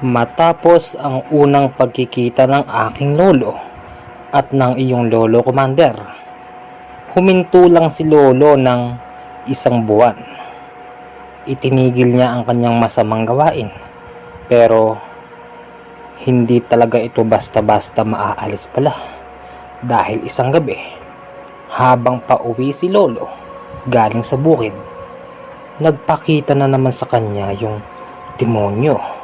Matapos ang unang pagkikita ng aking lolo at ng iyong lolo, Commander, huminto lang si lolo ng isang buwan. Itinigil niya ang kanyang masamang gawain, pero hindi talaga ito basta-basta maaalis pala. Dahil isang gabi, habang pauwi si lolo galing sa bukid, nagpakita na naman sa kanya yung demonyo.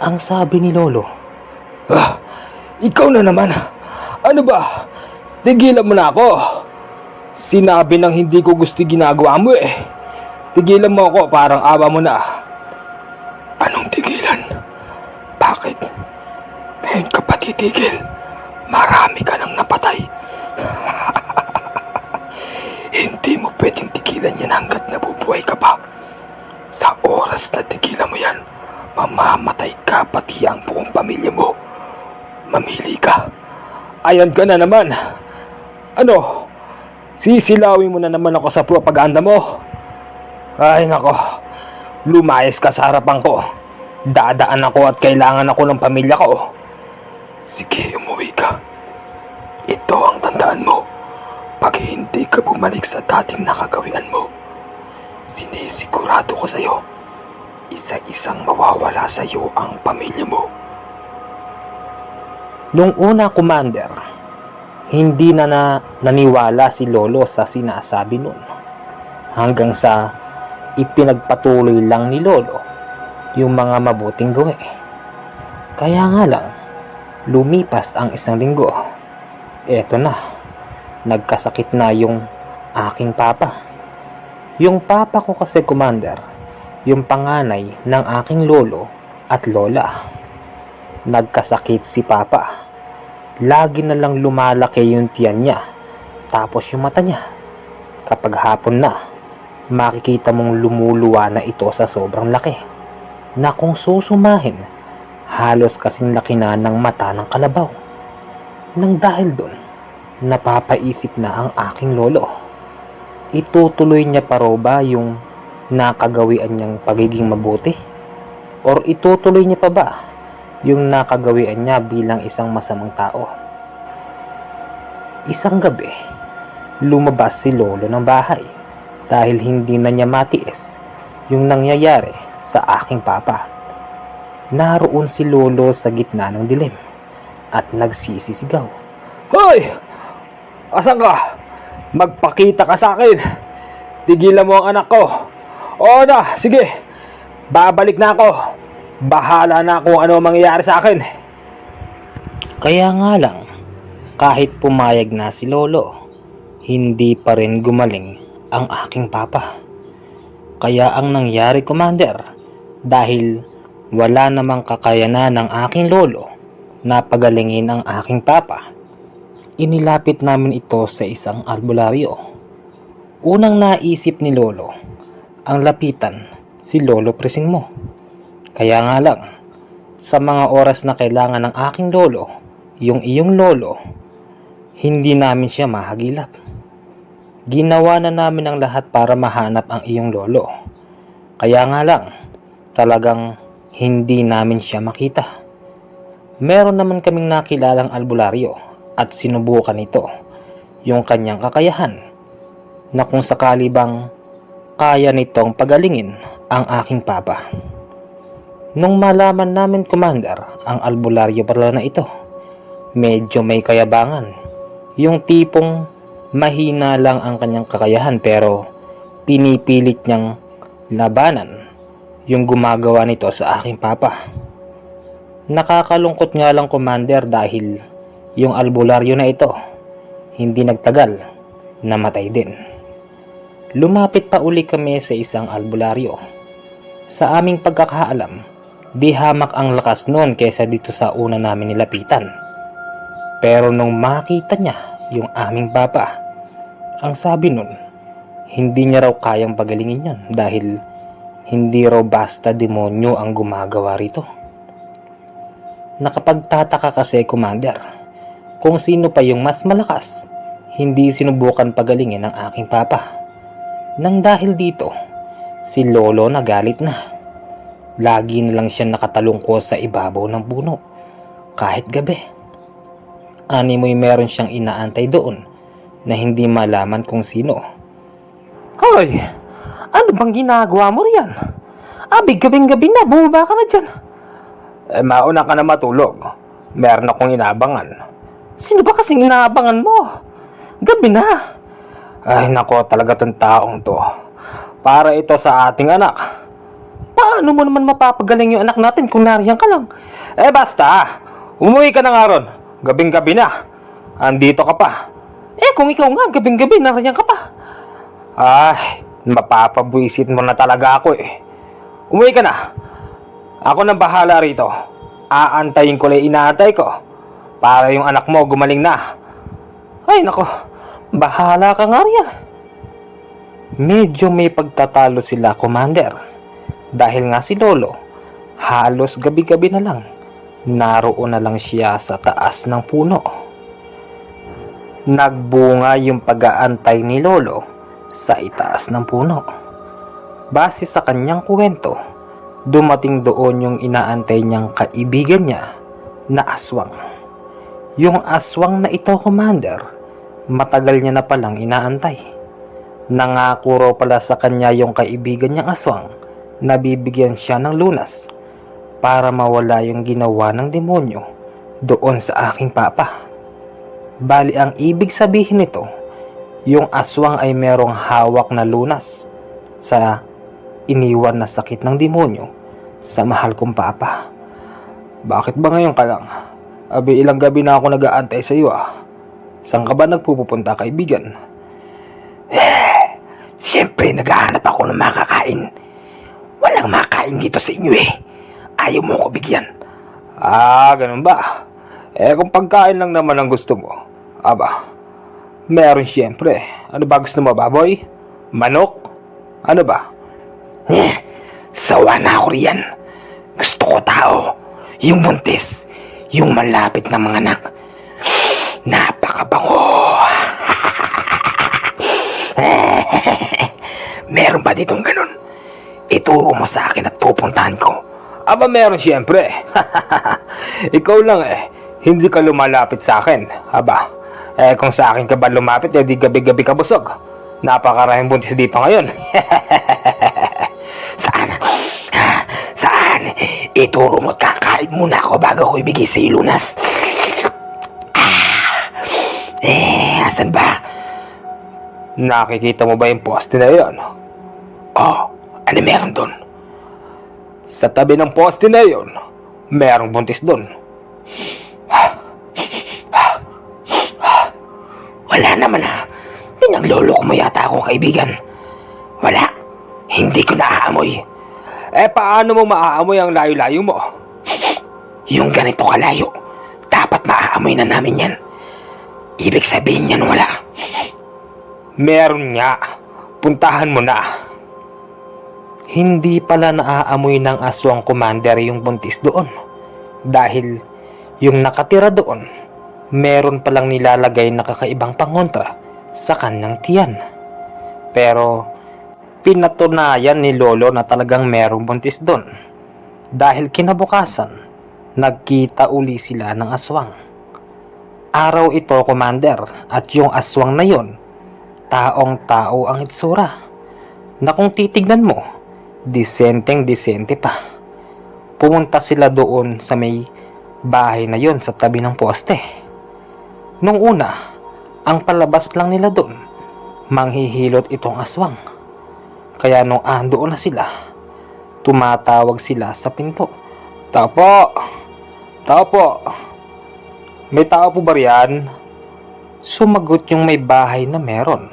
Ang sabi ni lolo, Ikaw na naman. Ano ba? Tigilan mo na ako. Sinabi ng hindi ko gusto ginagawa mo eh. Tigilan mo ako, parang awa mo na. Anong tigilan? Bakit? Ngayon ka pa titigil? Marami ka nang napatay. Hindi mo pwedeng tigilan yan hanggat nabubuhay ka pa. Sa oras na tigilan mo yan, mamamatay ka pati ang buong pamilya mo. Mamili ka. Ayan ka na naman. Ano? Sisilawin mo na naman ako sa propaganda mo. Ay nako, lumayas ka sa harapan ko. Dadaan ako at kailangan ako ng pamilya ko. Sige, umuwi ka. Ito ang tandaan mo. Pag hindi ka bumalik sa dating nakagawian mo, sinisigurado ko sa'yo, isa-isang mawawala sa'yo ang pamilya mo. nung una, Commander, hindi na naniwala si lolo sa sinasabi nun. Hanggang sa ipinagpatuloy lang ni lolo yung mga mabuting gawi. Kaya nga lang, lumipas ang isang linggo. Eto na, nagkasakit na yung aking papa. Yung papa ko kasi, Commander, yung panganay ng aking lolo at lola. Nagkasakit si papa. Lagi na lang lumalaki yung tiyan niya, tapos yung mata niya. Kapag hapon na, makikita mong lumuluwa na ito sa sobrang laki, na kung susumahin, halos kasing laki na ng mata ng kalabaw. Nang dahil doon, napapaisip na ang aking lolo. Itutuloy niya pa raw ba yung nakagawian niyang pagiging mabuti? Or itutuloy niya pa ba yung nakagawian niya bilang isang masamang tao? Isang gabi, lumabas si lolo ng bahay dahil hindi na niya matiis yung nangyayari sa aking papa. Naroon si lolo sa gitna ng dilim at nagsisisigaw. Hoy! Asan ka? Magpakita ka sa akin. Tigilan mo ang anak ko. Oo na, sige. Babalik na ako. Bahala na kung ano mangyayari sa akin. Kaya nga lang, kahit pumayag na si lolo, hindi pa rin gumaling ang aking papa. Kaya ang nangyari, Commander, dahil wala namang kakayanan ng aking lolo na pagalingin ang aking papa, inilapit namin ito sa isang albularyo. Unang naisip ni lolo, ang lapitan si Lolo Prisingmo. Kaya nga lang, sa mga oras na kailangan ng aking lolo, yung iyong lolo, hindi namin siya mahagilap. Ginawa na namin ang lahat para mahanap ang iyong lolo. Kaya nga lang, talagang hindi namin siya makita. Meron naman kaming nakilalang albularyo at sinubukan ito yung kanyang kakayahan na kung sakali bang kaya nitong pagalingin ang aking papa. Nung malaman namin, Commander, ang albularyo pala na ito, medyo may kayabangan. Yung tipong mahina lang ang kanyang kakayahan pero pinipilit niyang labanan yung gumagawa nito sa aking papa. Nakakalungkot nga lang, Commander, dahil yung albularyo na ito, hindi nagtagal, namatay din. Lumapit pa uli kami sa isang albularyo. Sa aming pagkakaalam, di hamak ang lakas noon kaysa dito sa una namin nilapitan. Pero nung makita niya yung aming papa, ang sabi nun, hindi niya raw kayang pagalingin yan dahil hindi raw basta demonyo ang gumagawa rito. Nakapagtataka kasi, Commander, kung sino pa yung mas malakas, hindi sinubukan pagalingin ng aking papa. Nang dahil dito, si lolo nagalit na. Lagi na lang siya nakatalungko sa ibabaw ng puno. Kahit gabi. Animoy meron siyang inaantay doon na hindi malaman kung sino. Hoy! Ano bang ginagawa mo riyan? Abi, gabing-gabi na. Bumaba ka na dyan. Mauna ka na matulog. Meron akong inaabangan. Sino ba kasing inaabangan mo? Gabi na. Ay nako, talaga tong taong to. Para ito sa ating anak. Paano mo naman mapapagaling yung anak natin kung nariyan ka lang? Basta. Umuwi ka na nga ron. Gabing-gabi na. Andito ka pa. Kung ikaw nga, gabing-gabi, nariyan ka pa. Ay, mapapabwisit mo na talaga ako Umuwi ka na. Ako nang bahala rito. Aantayin ko lang inaantay ko. Para yung anak mo gumaling na. Ay, nako. Bahala ka nga riyan. Medyo may pagtatalo sila, Commander. Dahil nga si Lolo, halos gabi-gabi na lang. Naroon na lang siya sa taas ng puno. Nagbunga yung pag-aantay ni Lolo sa itaas ng puno. Base sa kanyang kwento, dumating doon yung inaantay niyang kaibigan niya na aswang. Yung aswang na ito, Commander, matagal niya na palang inaantay. Nangako raw pala sa kanya yung kaibigan niyang aswang na bibigyan siya ng lunas para mawala yung ginawa ng demonyo doon sa aking papa. Bali ang ibig sabihin nito, yung aswang ay merong hawak na lunas sa iniwan na sakit ng demonyo sa mahal kong papa. Bakit ba ngayon ka lang? Abi, ilang gabi na ako nag-aantay sa iyo Saan ka ba nagpupunta, kaibigan? Siyempre, naghahanap ako ng makakain. Walang makain dito sa inyo Ayaw mo ko bigyan. Ganun ba? Kung pagkain lang naman ang gusto mo. Aba, meron siyempre. Ano ba gusto mo, baboy? Manok? Ano ba? Sawa na ako riyan. Gusto ko tao. Yung buntis. Yung malapit na mga anak. Napakabango. Meron ba ditong ganun? Ituro mo sa akin at pupuntahan ko. Aba, meron siyempre. Ikaw lang hindi ka lumalapit sa akin. Aba, kung sa akin ka ba lumapit, di gabi-gabi ka busog. Napakarahing buntis dito ngayon. Saan? Saan? Ituro mo at kakain muna ako bago ko ibigay sa iyo lunas. Asan ba? Nakikita mo ba yung poste na yun? Ano meron doon? Sa tabi ng poste na yun, merong buntis doon. Wala naman Pinagloloko mo yata ako, kaibigan. Wala. Hindi ko naaamoy. Paano mo maaamoy ang layo-layo mo? Yung ganito kalayo, dapat maaamoy na namin yan. Ibig sabihin yan wala. Meron nga. Puntahan mo na. Hindi pala naaamoy ng aswang, Commander, yung buntis doon. Dahil yung nakatira doon, meron palang nilalagay na kakaibang pangontra sa kanyang tiyan. Pero pinatunayan ni Lolo na talagang merong buntis doon. Dahil kinabukasan, nagkita uli sila ng aswang. Araw ito, Commander, at yung aswang na yon, taong-tao ang itsura. Na kung titignan mo, disenteng-disente pa. Pumunta sila doon sa may bahay na yon sa tabi ng poste. Nung una, ang palabas lang nila doon, manghihilot itong aswang. Kaya nung andoon na sila, tumatawag sila sa pinto. Tao po! Tao po! May tao po ba riyan? Sumagot yung may bahay na meron.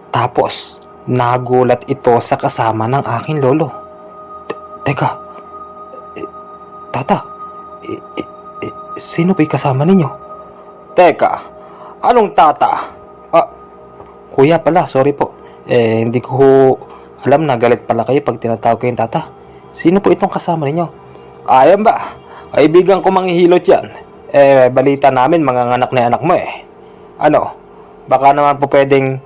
Tapos, nagulat ito sa kasama ng aking lolo. Teka, tata, sino ba'y kasama ninyo? Teka, anong tata? Kuya pala, sorry po. Hindi ko alam na galit pala kayo pag tinatawag ko yung tata. Sino po itong kasama ninyo? Ayan ba? Kaibigan ko manghihilot yan. Balita namin mga anak na anak mo Ano? Baka naman po pwedeng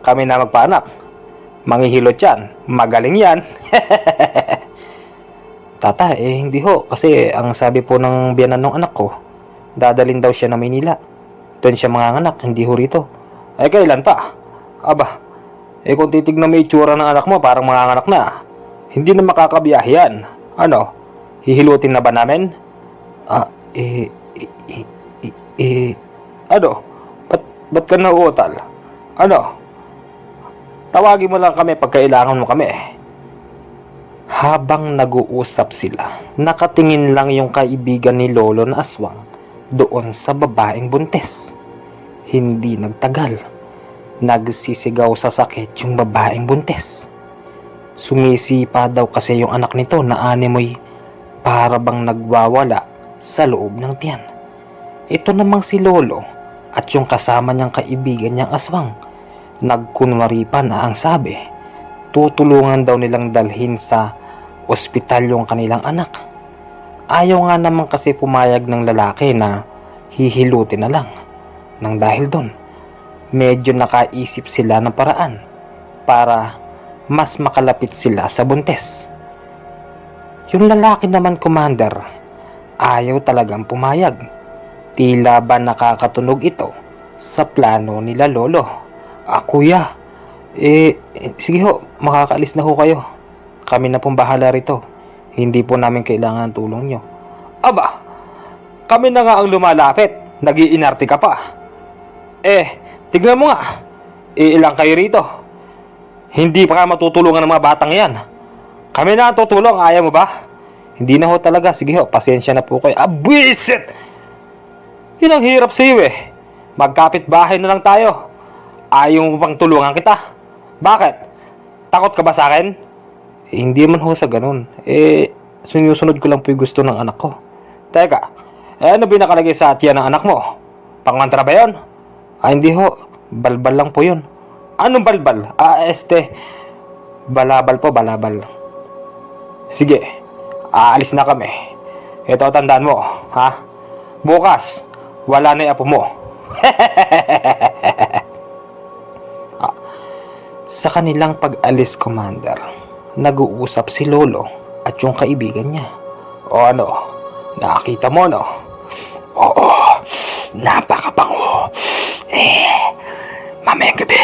kami na magpaanak. Manghihilot yan. Magaling yan. Tata, hindi ho. Kasi ang sabi po ng biyanan ng anak ko, dadalhin daw siya na Maynila. Doon siya manganganak, hindi ho rito. Kailan pa? Aba, kung titignan mo yung itsura ng anak mo, parang manganganak na. Hindi na makakabiyahe yan. Ano? Hihilutin na ba namin? Ano? Ba't ka nauutal? Ano? Tawagin mo lang kami pag kailangan mo kami. Habang nag-uusap sila, nakatingin lang yung kaibigan ni Lolo na aswang doon sa babaeng buntis. Hindi nagtagal, nagsisigaw sa sakit yung babaeng buntis. Sumisipa daw kasi yung anak nito na animoy para bang nagwawala sa loob ng tiyan. Ito namang si Lolo at yung kasama niyang kaibigan niyang aswang, nagkunwari pa na ang sabi, tutulungan daw nilang dalhin sa ospital yung kanilang anak. Ayaw nga naman kasi pumayag ng lalaki na hihilutin na lang. Nang dahil doon, medyo nakaisip sila ng paraan para mas makalapit sila sa buntis. Yung lalaki naman, Commander, ayaw talagang pumayag. Tila ba nakakatunog ito sa plano nila Lolo. Kuya, sige ho, makakaalis na ho kayo. Kami na pong bahala rito. Hindi po namin kailangan ng tulong nyo. Aba, kami na nga ang lumalapit. Nag-iinarte ka pa. Tignan mo nga. Ilang kayo rito. Hindi pa ka matutulungan ng mga batang yan. Kami na ang tutulong, ayaw mo ba? Hindi na ho talaga. Sige ho, pasensya na po kayo. Abwisit! Yun ang hirap sa iyo Magkapit bahay na lang tayo. Ayaw mo bang tulungan kita? Bakit? Takot ka ba sa akin? Hindi man ho sa ganun. Sinusunod ko lang po yung gusto ng anak ko. Teka, ano binakalagay sa tiyan ng anak mo? Pangmantra ba yun? Hindi ho. Balbal lang po yun. Anong balbal? Balabal po, balabal. Sige, aalis na kami. Ito, tandaan mo, ha? Bukas, wala na yung apo mo. Sa kanilang pag-alis, Commander, nag-uusap si Lolo at yung kaibigan niya. O ano, nakita mo no? Oo, napakabango. Mamayang gabi,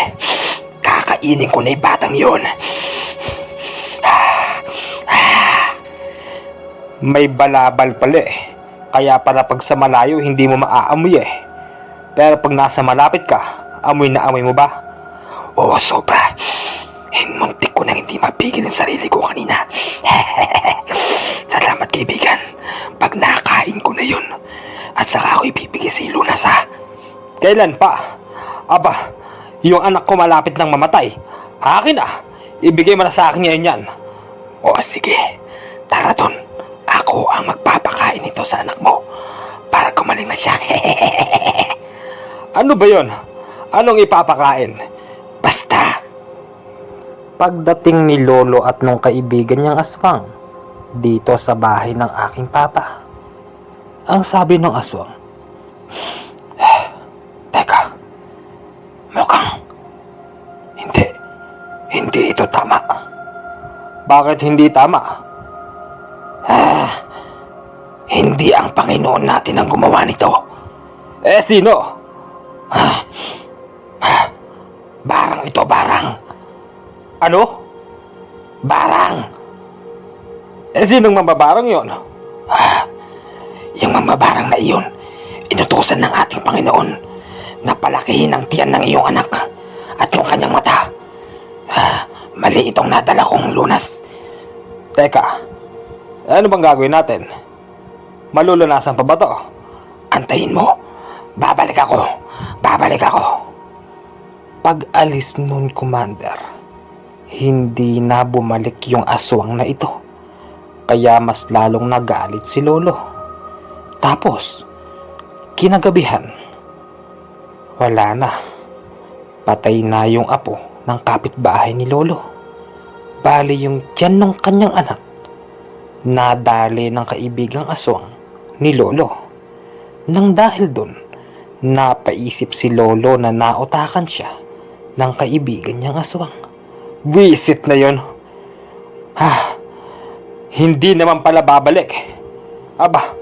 kakainin ko na yung batang yun. May balabal pala kaya para pag sa malayo hindi mo maaamoy Pero pag nasa malapit ka, amoy na amoy mo ba? Oo, sobra. Muntik ko nang hindi mapigil ang sarili ko kanina. Salamat, kaibigan. Pag nakain ko na yun, at saka ako ibibigay sa Lunas, ha? Kailan pa? Aba, yung anak ko malapit nang mamatay. Akin ibigay mo na sa akin ngayon yan. O sige, tara dun. Ako ang magpapakain nito sa anak mo para gumaling na siya. Ano ba yun? Anong ipapakain? Basta. Pagdating ni Lolo at nung kaibigan niyang aswang dito sa bahay ng aking papa, ang sabi ng aswang, Teka, mukhang hindi ito tama. Bakit hindi tama? Hindi ang Panginoon natin ang gumawa nito. Sino? Barang ito, barang. Ano? Barang. Sinong mambabarang yon? Yung mambabarang na iyon, inutusan ng ating Panginoon na palakihin ang tiyan ng iyong anak at yung kanyang mata. Mali itong nadala kong Lunas. Teka, ano bang gagawin natin? Malulunasan pa ba to? Antayin mo. Babalik ako. Pag-alis nun, Commander, hindi na bumalik yung aswang na ito. Kaya mas lalong nagalit si Lolo. Tapos, kinagabihan, wala na. Patay na yung apo ng kapitbahay ni Lolo. Bali yung tiyan ng kanyang anak, nadali ng kaibigang aswang ni Lolo. Nang dahil dun, napaisip si Lolo na nautakan siya ng kaibigan niyang aswang. Wisit na yon. Hindi naman pala babalik. Aba,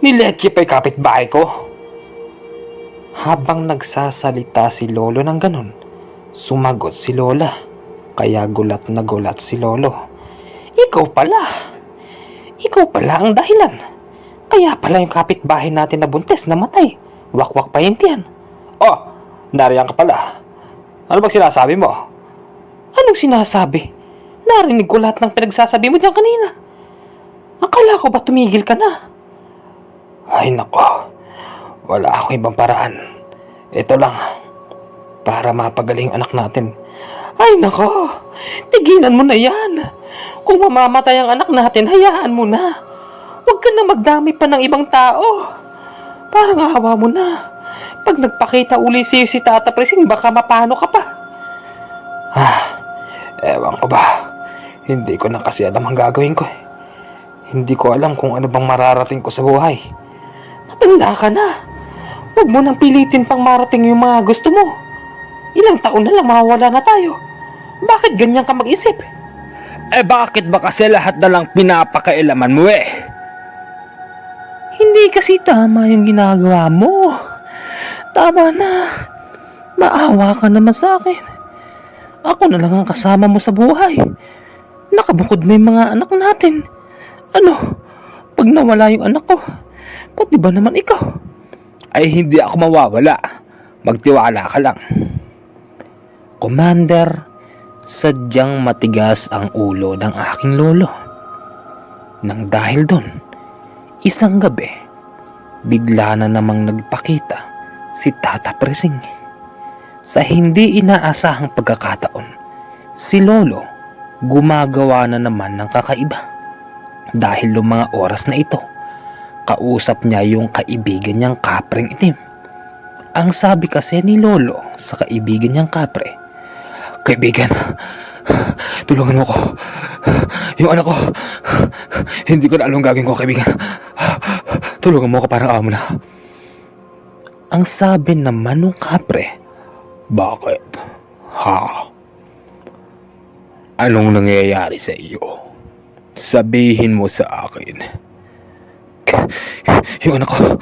ni Letye pa'y kapitbahay ko. Habang nagsasalita si Lolo ng ganun, sumagot si Lola. Kaya gulat na gulat si Lolo. Ikaw pala ang dahilan. Kaya pala yung kapitbahay natin na buntis namatay. Wakwak pa yun tiyan. Oh, nariyan ka pala. Ano bang sinasabi mo? Anong sinasabi? Narinig ko lahat ng pinagsasabi mo diyan kanina. Akala ko ba tumigil ka na? Ay nako, wala akong ibang paraan. Ito lang, para mapagaling ang anak natin. Ay nako, tigilan mo na yan. Kung mamamatay ang anak natin, hayaan mo na. Huwag ka na magdami pa ng ibang tao. Parang awa mo na. Pag nagpakita uli sa'yo si Tata Presing, baka mapano ka pa. Ewan ko ba. Hindi ko na kasi alam ang gagawin ko. Hindi ko alam kung ano bang mararating ko sa buhay. Matanda ka na. Huwag mo nang pilitin pang marating yung mga gusto mo. Ilang taon na lang mawawala na tayo. Bakit ganyan ka mag-isip? Bakit ba kasi lahat na lang pinapakailaman mo Hindi kasi tama yung ginagawa mo. Tama na. Maawa ka naman sa akin. Ako na lang ang kasama mo sa buhay. Nakabukod na yung mga anak natin. Ano? Pag nawala yung anak ko, pati ba naman ikaw? Ay hindi ako mawawala. Magtiwala ka lang. Commander, sadyang matigas ang ulo ng aking lolo. Nang dahil doon, isang gabi, bigla na namang nagpakita si Tata Presing. Sa hindi inaasahang pagkakataon, si Lolo gumagawa na naman ng kakaiba. Dahil noong mga oras na ito, kausap niya yung kaibigan niyang kapreng itim. Ang sabi kasi ni Lolo sa kaibigan niyang kapre, "Kaibigan, tulungan mo ko. Yung anak ko, hindi ko na alam gagawin ko, kaibigan. Tulungan mo ko, parang awa mo na." Ang sabi naman ng kapre, "Bakit? Ha? Anong nangyayari sa iyo? Sabihin mo sa akin." Yung anak ko,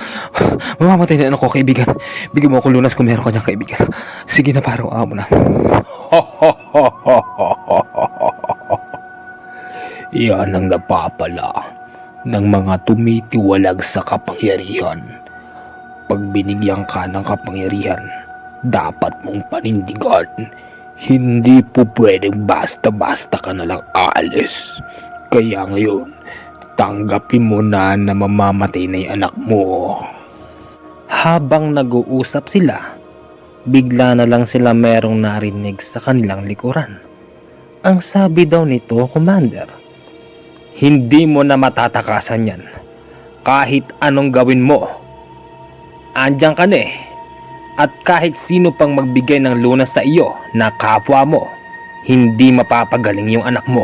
mamamatay na anak ko, kaibigan. Bigyan mo ako lunas kung meron ka niyang kaibigan. Sige na, parang awa mo na. Yan ang napapala ng mga tumitiwalag sa kapangyarihan. Pag binigyan ka ng kapangyarihan, dapat mong panindigan. Hindi po pwedeng basta-basta ka na lang aalis. Kaya ngayon, tanggapin mo na mamamatay na yung anak mo. Habang nag-uusap sila, bigla na lang sila merong narinig sa kanilang likuran. Ang sabi daw nito, Commander, "Hindi mo na matatakasan yan. Kahit anong gawin mo, andyan ka na eh. At kahit sino pang magbigay ng lunas sa iyo na kapwa mo, hindi mapapagaling yung anak mo.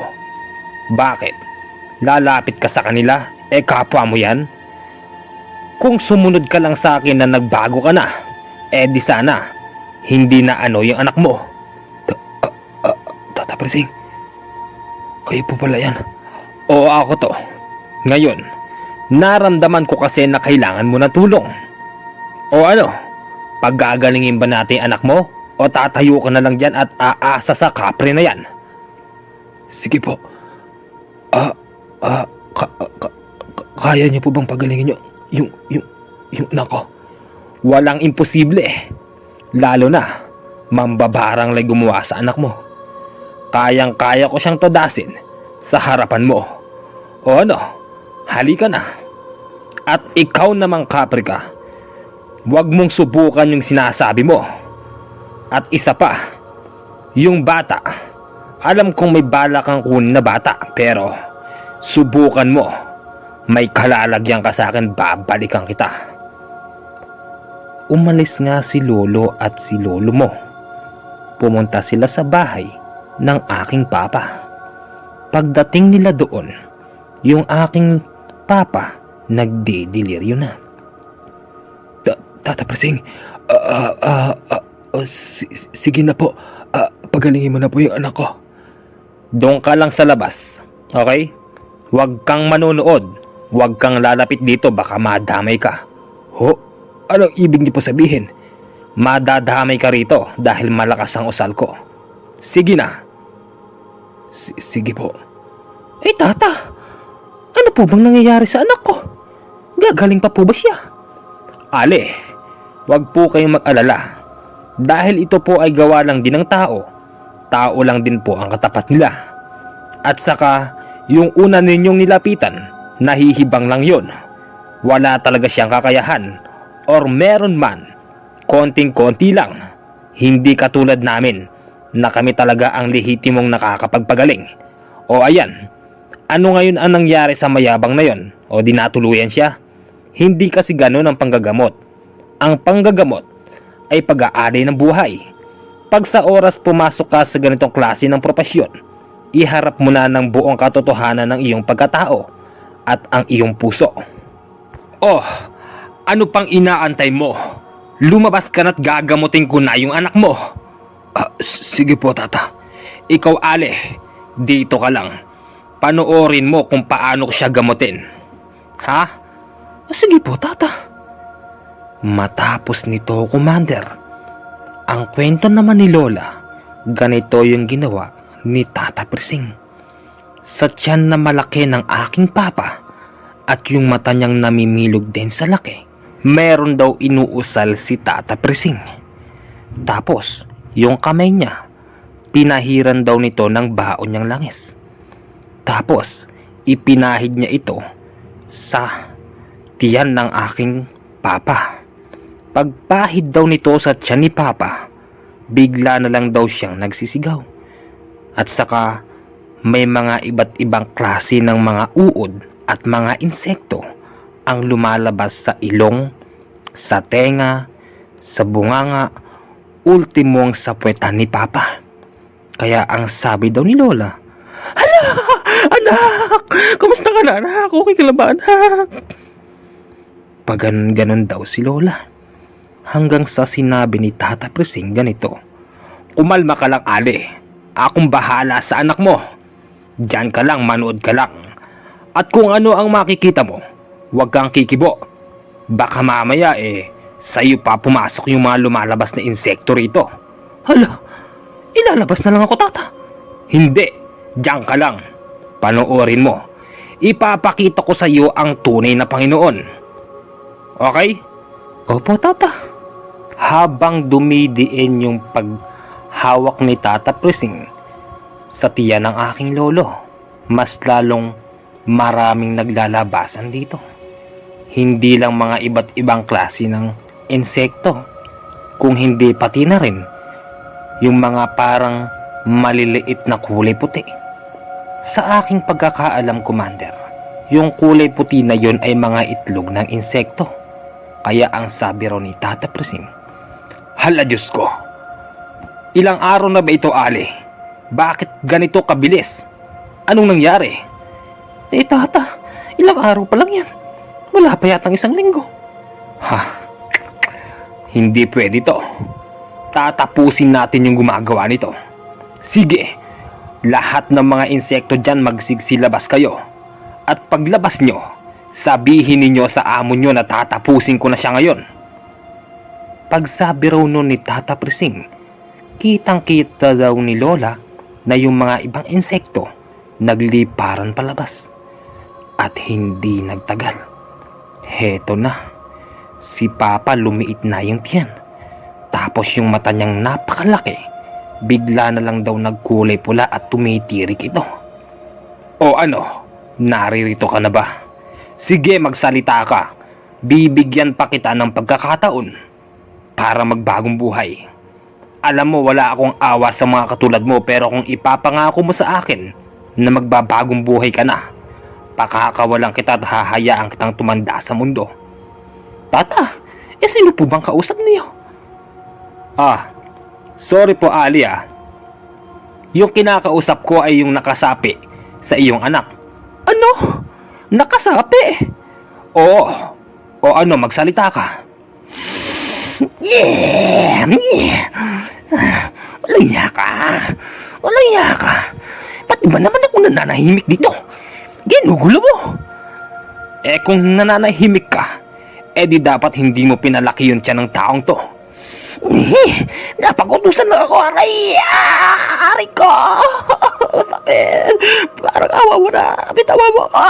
Bakit? Lalapit ka sa kanila? Kapwa mo yan? Kung sumunod ka lang sa akin na nagbago ka na, di sana, hindi na ano yung anak mo." Tata Presing, kayo po pala yan? Oo, ako to. Ngayon, naramdaman ko kasi na kailangan mo ng tulong. O ano, paggagalingin ba natin anak mo? O tatayo ka na lang dyan at aasa sa kapre na yan? Sige po. Kaya niyo po bang pagalingin yung anak ko? Walang imposible. Lalo na, mambabarang lay gumawa sa anak mo. Kayang-kaya ko siyang todasin sa harapan mo. O ano, halika na. At ikaw namang kapre ka, huwag mong subukan yung sinasabi mo. At isa pa, yung bata, alam kong may bala kang kunin na bata, pero subukan mo. May kalalagyan ka sa akin, babalikan kita. Umalis nga si Lolo at si Lolo mo. Pumunta sila sa bahay ng aking papa. Pagdating nila doon, yung aking papa nagde-deliryo na. Tata Presing, sige na po, pagalingin mo na po yung anak ko. Doon ka lang sa labas, okay? Huwag kang manonood. Huwag kang lalapit dito, baka madamay ka. Ho? Anong ibig niyo po sabihin? Madadamay ka rito dahil malakas ang usal ko. Sige na. Sige po. Eh tata, ano po bang nangyayari sa anak ko? Gagaling pa po ba siya? Ale, huwag po kayong mag-alala. Dahil ito po ay gawa lang din ng tao. Tao lang din po ang katapat nila. At saka, yung una ninyong nilapitan, nahihibang lang yon. Wala talaga siyang kakayahan. Or meron man, konting-konti lang. Hindi katulad namin na kami talaga ang lehitimong nakakapagpagaling. O ayan, ano ngayon ang nangyari sa mayabang na yon? O di natuluyan siya? Hindi kasi ganun ang panggagamot. Ang panggagamot ay pag-aalay ng buhay. Pag sa oras pumasok ka sa ganitong klase ng propasyon, iharap mo na ng buong katotohanan ng iyong pagkatao at ang iyong puso. Oh, ano pang inaantay mo? Lumabas ka na't gagamutin ko na yung anak mo. Sige po, tata. Ikaw, Ale, dito ka lang. Panoorin mo kung paano ko siya gamutin. Ha? Sige po, tata. Matapos nito, Commander, ang kwento naman ni Lola, ganito yung ginawa ni Tata Persing. Sa tiyan na malaki ng aking papa at yung mata niyang namimilog din sa laki, meron daw inuusal si Tata Persing. Tapos, yung kamay niya, pinahiran daw nito ng baon niyang langis. Tapos, ipinahid niya ito sa tiyan ng aking papa. Pagpahid daw nito sa tiyan ni papa, bigla na lang daw siyang nagsisigaw. At saka, may mga iba't ibang klase ng mga uod at mga insekto ang lumalabas sa ilong, sa tenga, sa bunganga, ultimo ang sa puwetan ni papa. Kaya ang sabi daw ni Lola, "Hala, anak! Kumusta ka na, anak? Okay ka na ba, anak?" Paganon-ganon daw si Lola. Hanggang sa sinabi ni Tata Persing ganito, "Umalma ka lang, Ale. Akong bahala sa anak mo. Diyan ka lang, manood ka lang. At kung ano ang makikita mo, huwag kang kikibo. Baka mamaya sa'yo pa pumasok yung mga lumalabas na insekto rito." Hala, ilalabas na lang ako, tata. Hindi, diyan ka lang. Panoorin mo. Ipapakita ko sa iyo ang tunay na Panginoon. Okay? Opo, tata. Habang dumidiin yung paghawak ni Tata Persing sa tiyan ng aking lolo, mas lalong maraming naglalabasan dito. Hindi lang mga iba't ibang klase ng insekto, kung hindi pati na rin yung mga parang maliliit na kulay puti. Sa aking pagkakaalam, Commander, yung kulay puti na yon ay mga itlog ng insekto. Kaya ang sabi raw ni Tata Persing, "Hala, Diyos ko! Ilang araw na ba ito, Ale? Bakit ganito kabilis? Anong nangyari?" Tata, ilang araw pa lang yan. Wala pa yatang 1 linggo. Hindi pwede to. Tatapusin natin yung gumagawa nito. Sige, lahat ng mga insekto dyan magsigsilabas kayo. At paglabas nyo, sabihin ninyo sa amo nyo na tatapusin ko na siya ngayon. Pagsabi raw nun ni Tata Persing, kitang-kita daw ni Lola na yung mga ibang insekto nagliparan palabas. At hindi nagtagal, heto na, si Papa lumiit na yung tiyan. Tapos yung mata niyang napakalaki, bigla na lang daw nagkulay pula at tumitirik ito. O ano, naririto ka na ba? Sige, magsalita ka. Bibigyan pa kita ng pagkakataon para magbagong buhay. Alam mo, wala akong awa sa mga katulad mo, pero kung ipapangako mo sa akin na magbabagong buhay ka na, pakakawalan kita at hahayaan kitang tumanda sa mundo. Tata, sino po bang kausap niyo? Sorry po, Ali. Yung kinakausap ko ay yung nakasapi sa iyong anak. Ano? Nakasapi? Oo. O ano, magsalita ka. Walang niya ka. Walang niya ka. Pati ba naman ako nananahimik dito? ginugulo mo? Kung nananahimik ka, di dapat hindi mo pinalaki yung tiyan ng taong to. Napagutusan na ako, aray! Aray ko! Masakit! Parang awa mo na! Bitawa mo ako!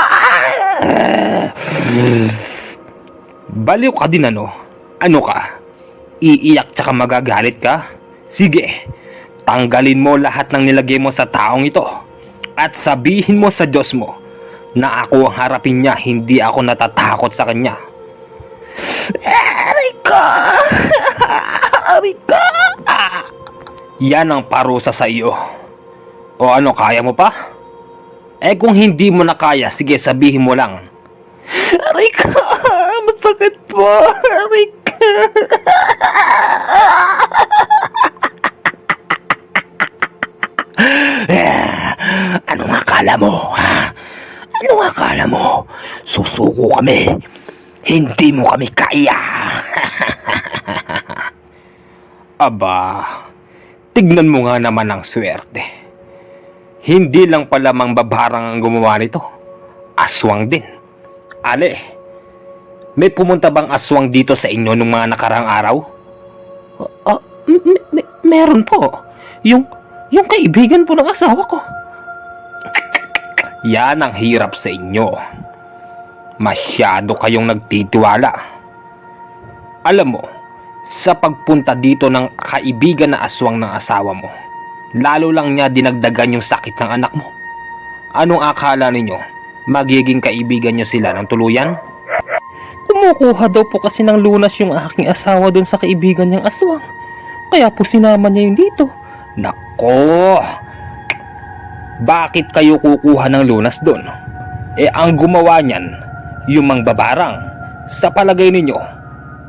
Baliw ka din ano? Ano ka? Iiyak tsaka magagalit ka? Sige, tanggalin mo lahat ng nilagay mo sa taong ito at sabihin mo sa Diyos mo na ako ang harapin niya, hindi ako natatakot sa kanya. Aray ko! Aray ko! Yan ang parusa sa iyo. O ano, kaya mo pa? Kung hindi mo na kaya, sige sabihin mo lang. Aray ko! Masakit po! Aray ko! Anong akala mo, ha? Anong akala mo? Susuko kami. Hindi mo kami kaya. Aba, tignan mo nga naman ang swerte. Hindi lang pala mangbabarang ang gumawa nito. Aswang din. Ale, may pumunta bang aswang dito sa inyo nung mga nakarang araw? Meron po. Yung kaibigan po ng asawa ko. Yan ang hirap sa inyo. Masyado kayong nagtitiwala. Alam mo, sa pagpunta dito ng kaibigan na aswang ng asawa mo, lalo lang niya dinagdagan yung sakit ng anak mo. Anong akala ninyo? Magiging kaibigan niyo sila ng tuluyan? Kumukuha daw po kasi ng lunas yung aking asawa dun sa kaibigan niyang aswang. Kaya po sinama niya yung dito. Nako! Bakit kayo kukuha ng lunas dun? Ang gumawa niyan, yung mangbabarang. Sa palagay ninyo,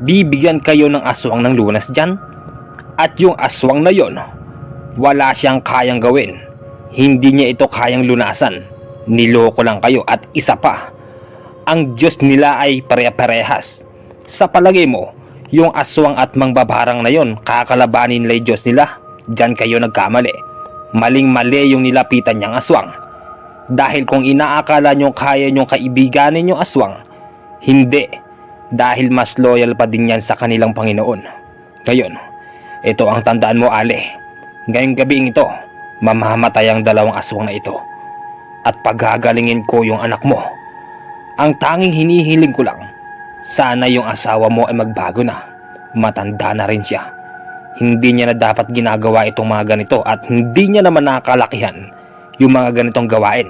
bibigyan kayo ng aswang ng lunas dyan? At yung aswang na yon, wala siyang kayang gawin. Hindi niya ito kayang lunasan. Niloko lang kayo. At isa pa, ang Diyos nila ay pare-parehas. Sa palagay mo, yung aswang at mangbabarang na yon, kakalabanin nila yung Diyos nila? Diyan kayo nagkamali. Maling-mali yung nilapitan niyang aswang. Dahil kung inaakala nyo kaya nyong kaibiganin yung aswang, hindi. Dahil mas loyal pa din yan sa kanilang Panginoon. Ngayon, ito ang tandaan mo, Ale. Ngayong gabing ito, mamamatay ang dalawang aswang na ito. At paghagalingin ko yung anak mo. Ang tanging hinihiling ko lang, sana yung asawa mo ay magbago na. Matanda na rin siya. Hindi niya na dapat ginagawa itong mga ganito at hindi niya naman nakakalakihan yung mga ganitong gawain.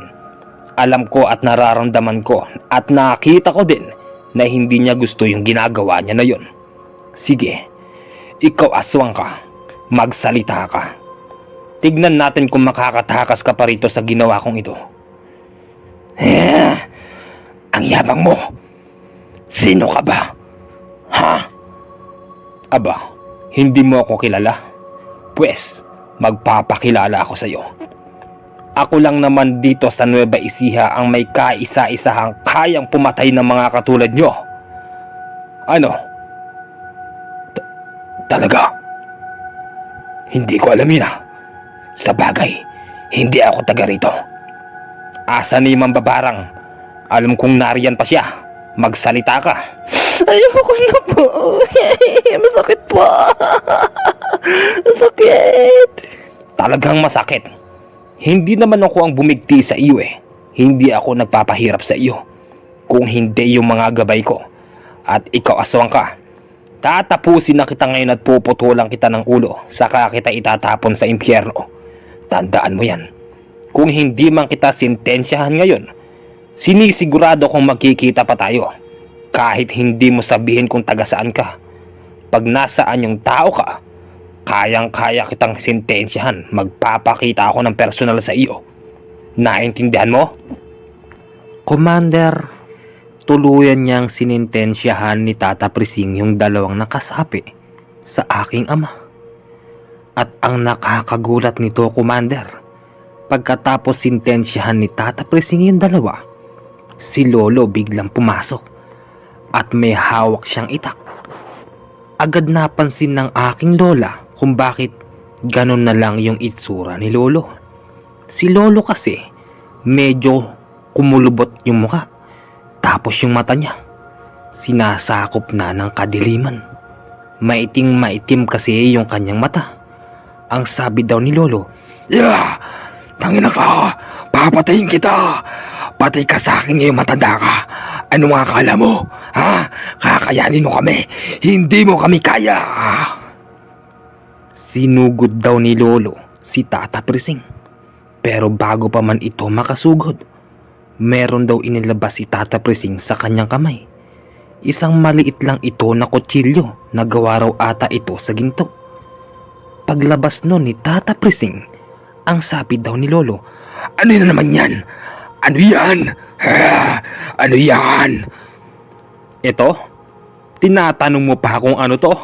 Alam ko at nararamdaman ko at nakita ko din na hindi niya gusto yung ginagawa niya na yun. Sige, ikaw aswang ka, magsalita ka. Tignan natin kung makakatakas ka pa rito sa ginawa kong ito. Ang yabang mo. Sino ka ba? Ha? Aba, hindi mo ako kilala? Pwes, magpapakilala ako sa iyo. Ako lang naman dito sa Nueva Ecija ang may kaisa-isahang kayang pumatay ng mga katulad nyo. Ano? Talaga? Hindi ko alam yun. Sa bagay, hindi ako taga rito. Asa ni Mambabarang? Alam kong nariyan pa siya. Magsalita ka. Ayoko na po. Masakit po. Masakit. Talagang masakit. Hindi naman ako ang bumigti sa iyo eh. Hindi ako nagpapahirap sa iyo. Kung hindi yung mga gabay ko. At ikaw aswang ka. Tatapusin na kita ngayon at puputulan kita ng ulo. Saka kita itatapon sa impyerno. Tandaan mo yan. Kung hindi man kita sintensyahan ngayon, sinisigurado kong magkikita pa tayo. Kahit hindi mo sabihin kung taga saan ka. Pag nasaan yung tao ka, kayang-kaya kitang sintensyahan. Magpapakita ako ng personal sa iyo. Naintindihan mo? Commander, tuluyan niyang sinintensyahan ni Tata Prising yung dalawang nakasapi sa aking ama. At ang nakakagulat nito, Commander, pagkatapos sintensyahan ni Tata Prising yung dalawa, si Lolo biglang pumasok at may hawak siyang itak. Agad napansin ng aking lola kung bakit ganun na lang yung itsura ni Lolo. Si Lolo kasi medyo kumulubot yung muka. Tapos yung mata niya, sinasakop na ng kadiliman. Maitim kasi yung kanyang mata. Ang sabi daw ni Lolo, Yeah! Tangina ka! Papatayin kita! Patay ka sa akin ngayong matanda ka! Ano nga akala mo? Ha? Kakayanin mo kami! Hindi mo kami kaya! sinugod daw ni Lolo si Tata Prising. Pero bago pa man ito makasugod, meron daw inilabas si Tata Prising sa kanyang kamay. Isang maliit lang ito na kutsilyo na gawa raw ata ito sa ginto. Paglabas nun ni Tata Prising, ang sabi daw ni Lolo, Ano na naman yan? Ano yan? Ha? Ano yan? "Ito? Tinatanong mo pa kung ano to?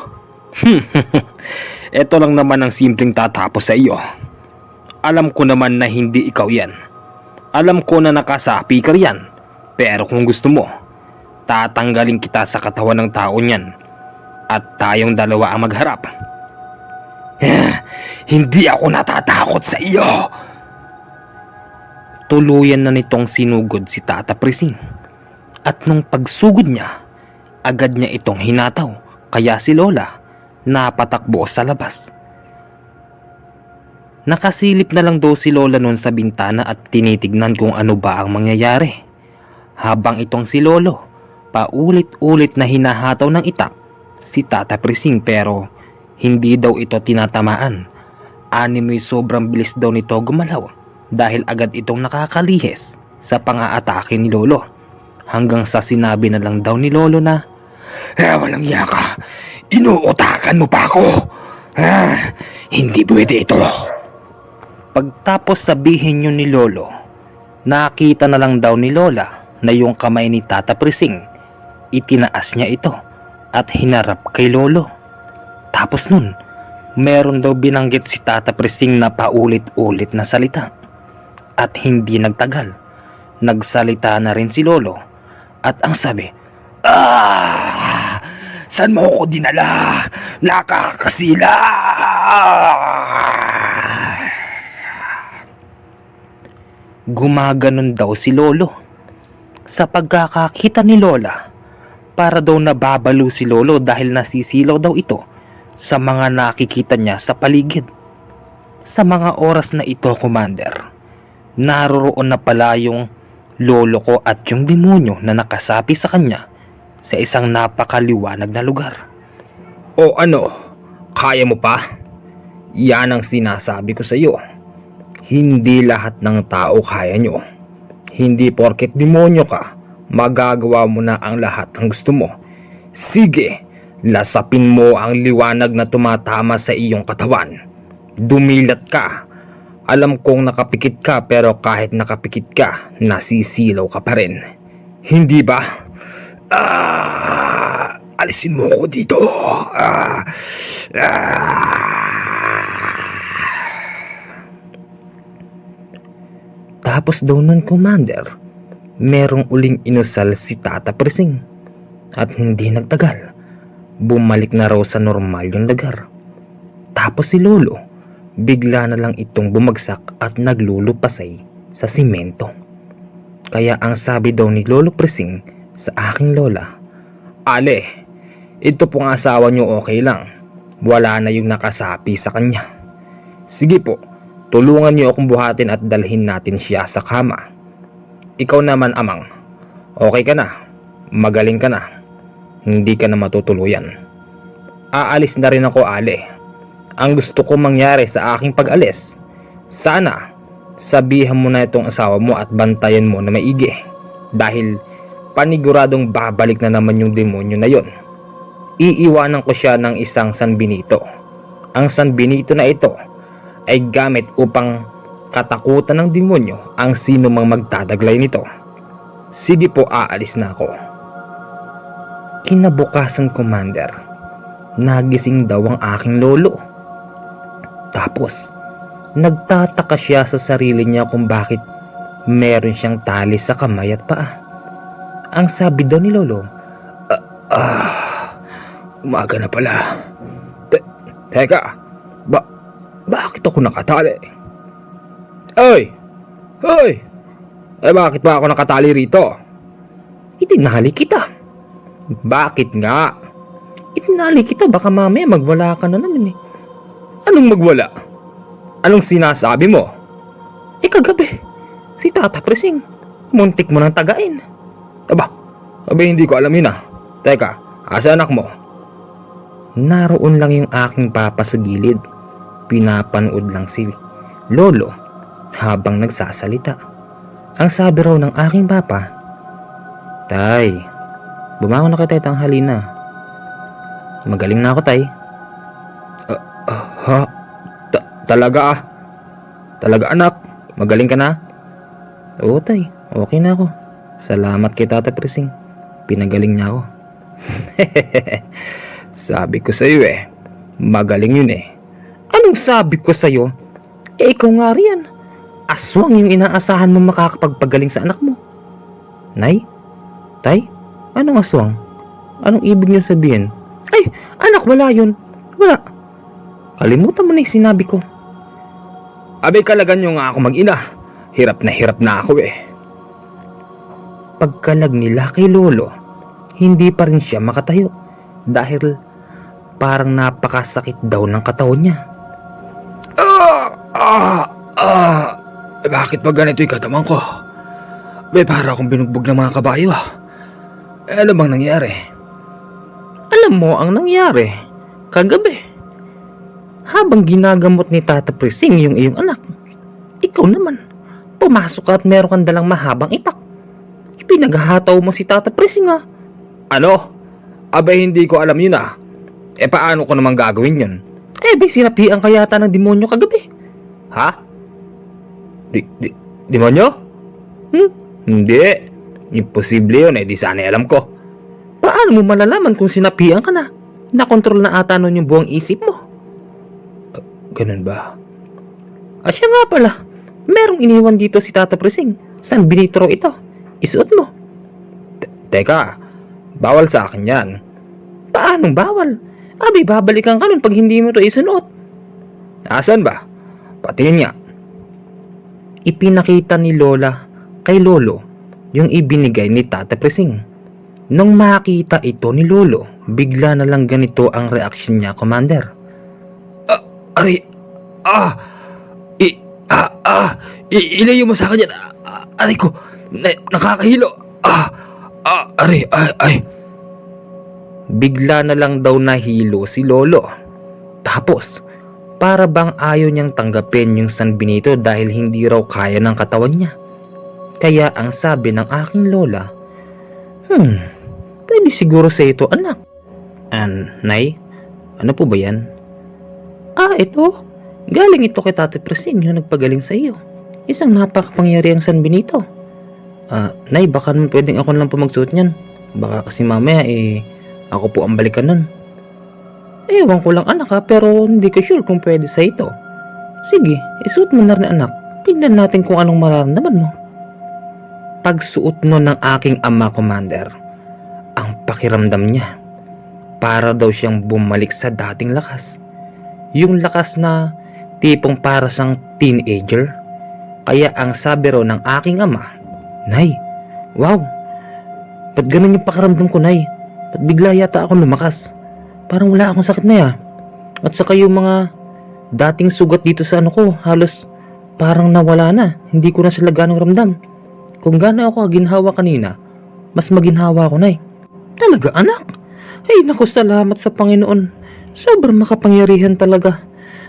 Ito lang naman ang simpleng tatapos sa iyo. Alam ko naman na hindi ikaw yan. Alam ko na nakasapi ka riyan. Pero kung gusto mo, tatanggalin kita sa katawan ng tao niyan. At tayong dalawa ang magharap." Hindi ako natatakot sa iyo. Tuluyan na nitong sinugod si Tata Prising. At nung pagsugod niya, agad niya itong hinataw. Kaya si Lola napatakbo sa labas. Nakasilip na lang daw si Lola noon sa bintana at tinitignan kung ano ba ang mangyayari. Habang itong si Lolo, paulit-ulit na hinahataw ng itak si Tata Prising pero hindi daw ito tinatamaan. Animoy sobrang bilis daw nito gumalaw dahil agad itong nakakalihis sa pang-aatake ni Lolo. Hanggang sa sinabi na lang daw ni Lolo na, Walang yaka. Inuutakan mo pa ako. Hindi pwede ito. Pagtapos sabihin yun ni Lolo, nakita na lang daw ni Lola na yung kamay ni Tata Prising, itinaas niya ito at hinarap kay Lolo. Tapos nun, meron daw binanggit si Tata Prising na paulit-ulit na salita. At hindi nagtagal, nagsalita na rin si Lolo at ang sabi, Saan mo ako dinala? Nakakasila! Gumaganon daw si Lolo. Sa pagkakakita ni Lola, para daw nababalo si Lolo dahil nasisilaw daw ito sa mga nakikita niya sa paligid. Sa mga oras na ito, Commander, naroroon na pala yung lolo ko at yung demonyo na nakasapi sa kanya sa isang napakaliwanag na lugar. O ano, kaya mo pa? Yan ang sinasabi ko sa iyo. Hindi lahat ng tao kaya nyo. Hindi porket demonyo ka, magagawa mo na ang lahat ng gusto mo. Sige, lasapin mo ang liwanag na tumatama sa iyong katawan. Dumilat ka. Alam kong nakapikit ka pero kahit nakapikit ka, nasisilaw ka pa rin. Hindi ba? Alisin mo ko dito. Tapos daw nun, Commander, merong uling inusal si Tata Prising. At hindi nagtagal, bumalik na raw sa normal yung lugar. Tapos si Lolo, bigla na lang itong bumagsak at naglulupasay sa simento. Kaya ang sabi daw ni Lolo Prising sa aking lola, Ale, ito pong asawa niyo okay lang. Wala na yung nakasapi sa kanya. Sige po, tulungan niyo akong buhatin at dalhin natin siya sa kama. Ikaw naman, Amang, okay ka na? Magaling ka na? Hindi ka na matutuluyan. Aalis na rin ako, Ale. Ang gusto ko mangyari sa aking pag-alis, sana sabihan mo na itong asawa mo at bantayan mo na maigi. Dahil paniguradong babalik na naman yung demonyo na yon. Iiwanan ko siya ng isang San Benito. Ang San Benito na ito ay gamit upang katakutan ng demonyo ang sino mang magtataglay nito. Sige po, aalis na ako. Kinabukasan, Commander, nagising daw ang aking lolo. Tapos, nagtataka siya sa sarili niya kung bakit meron siyang tali sa kamay at paa. Ang sabi daw ni Lolo, Umaga na pala. Teka, bakit ako nakatali? Hoy! Eh bakit ba ako nakatali rito? Itinali kita. Bakit nga? Itinali kita, baka mamaya magwala ka na naman eh. Anong magwala? Anong sinasabi mo? Kagabi, si Tata Presing, muntik mo nang tagain. Aba, hindi ko alam yun ah. Teka, asa anak mo? Naroon lang yung aking papa sa gilid. Pinapanood lang si Lolo habang nagsasalita. Ang sabi raw ng aking papa, "Tay, bumangon na kayo tay, tanghali na. Magaling na ako tay." Ha? Talaga ah? Talaga anak? Magaling ka na? Oo tay, okay na ako. Salamat kay Tata Presing. Pinagaling niya ako. Sabi ko sa'yo eh, magaling yun eh. Anong sabi ko sa'yo? Ikaw nga riyan. Aswang yung inaasahan mo makakapagpagaling sa anak mo. Nay? Tay? Anong aswang? Anong ibig niyo sabihin? Ay, anak, wala yun. Wala. Kalimutan mo na yung sinabi ko. Abay kalagan nyo nga ako mag-ina. Hirap na ako eh. Pagkalag nila kay Lolo, hindi pa rin siya makatayo dahil parang napakasakit daw ng katawan niya. Bakit ba ganito yung katawan ko? Para akong binugbog ng mga kabayo ah. Ano bang nangyari? Alam mo ang nangyari kagabi. Habang ginagamot ni Tata Presing yung iyong anak, ikaw naman, pumasok ka at meron kang dalang mahabang itak. Ipinaghahataw mo si Tata Presing ah. Ano? Abay hindi ko alam yun ah. Paano ko naman gagawin yun? Bay sinapian ka yata ng demonyo kagabi. Ha? Demonyo? Hindi. Imposible yun di sana alam ko. Paano mo malalaman kung sinapian ka na? Nakontrol na ata nun yung buong isip mo. Ganun ba? Siya nga pala, merong iniwan dito si Tata Presing. San binitro ito? Isuot mo. Teka, bawal sa akin yan. Paanong bawal? Babalikan ka nun pag hindi mo ito isunuot. Asan ba? Patingin nga. Ipinakita ni Lola kay Lolo yung ibinigay ni Tata Presing. Nung makita ito ni Lolo, bigla na lang ganito ang reaksyon niya, Commander. Ilayo mo sa akin yan. Aray ko, nakakahilo. Bigla na lang daw nahilo si Lolo. Tapos, para bang ayaw niyang tanggapin yung San Benito dahil hindi raw kaya ng katawan niya. Kaya ang sabi ng aking lola, pwede siguro sa ito anak. Nay, ano po ba yan? Ito. Galing ito kay Tata Presing yung nagpagaling sa iyo. Isang napakapangyarihang San Benito. Nay, baka naman pwedeng ako lang po magsuot niyan. Baka kasi mamaya ako po ang balikan nun. Ewan ko lang anak pero hindi ko sure kung pwede sa ito. Sige, isuot mo na rin anak. Tignan natin kung anong mararamdaman mo. Pagsuot no ng aking ama, Commander, ang pakiramdam niya, para daw siyang bumalik sa dating lakas. Yung lakas na tipong para sang teenager. Kaya ang sabi raw ng aking ama, Nay, wow, ba't ganun yung pakiramdam ko, Nay? Ba't bigla yata ako lumakas? Parang wala akong sakit na ya. At saka yung mga dating sugat dito sa ano ko, halos parang nawala na. Hindi ko na sila ganong ramdam. Kung gana ako ginhawa kanina, mas maginhawa ako, Nay. Talaga anak? Ay naku, salamat sa Panginoon. Sobrang makapangyarihan talaga.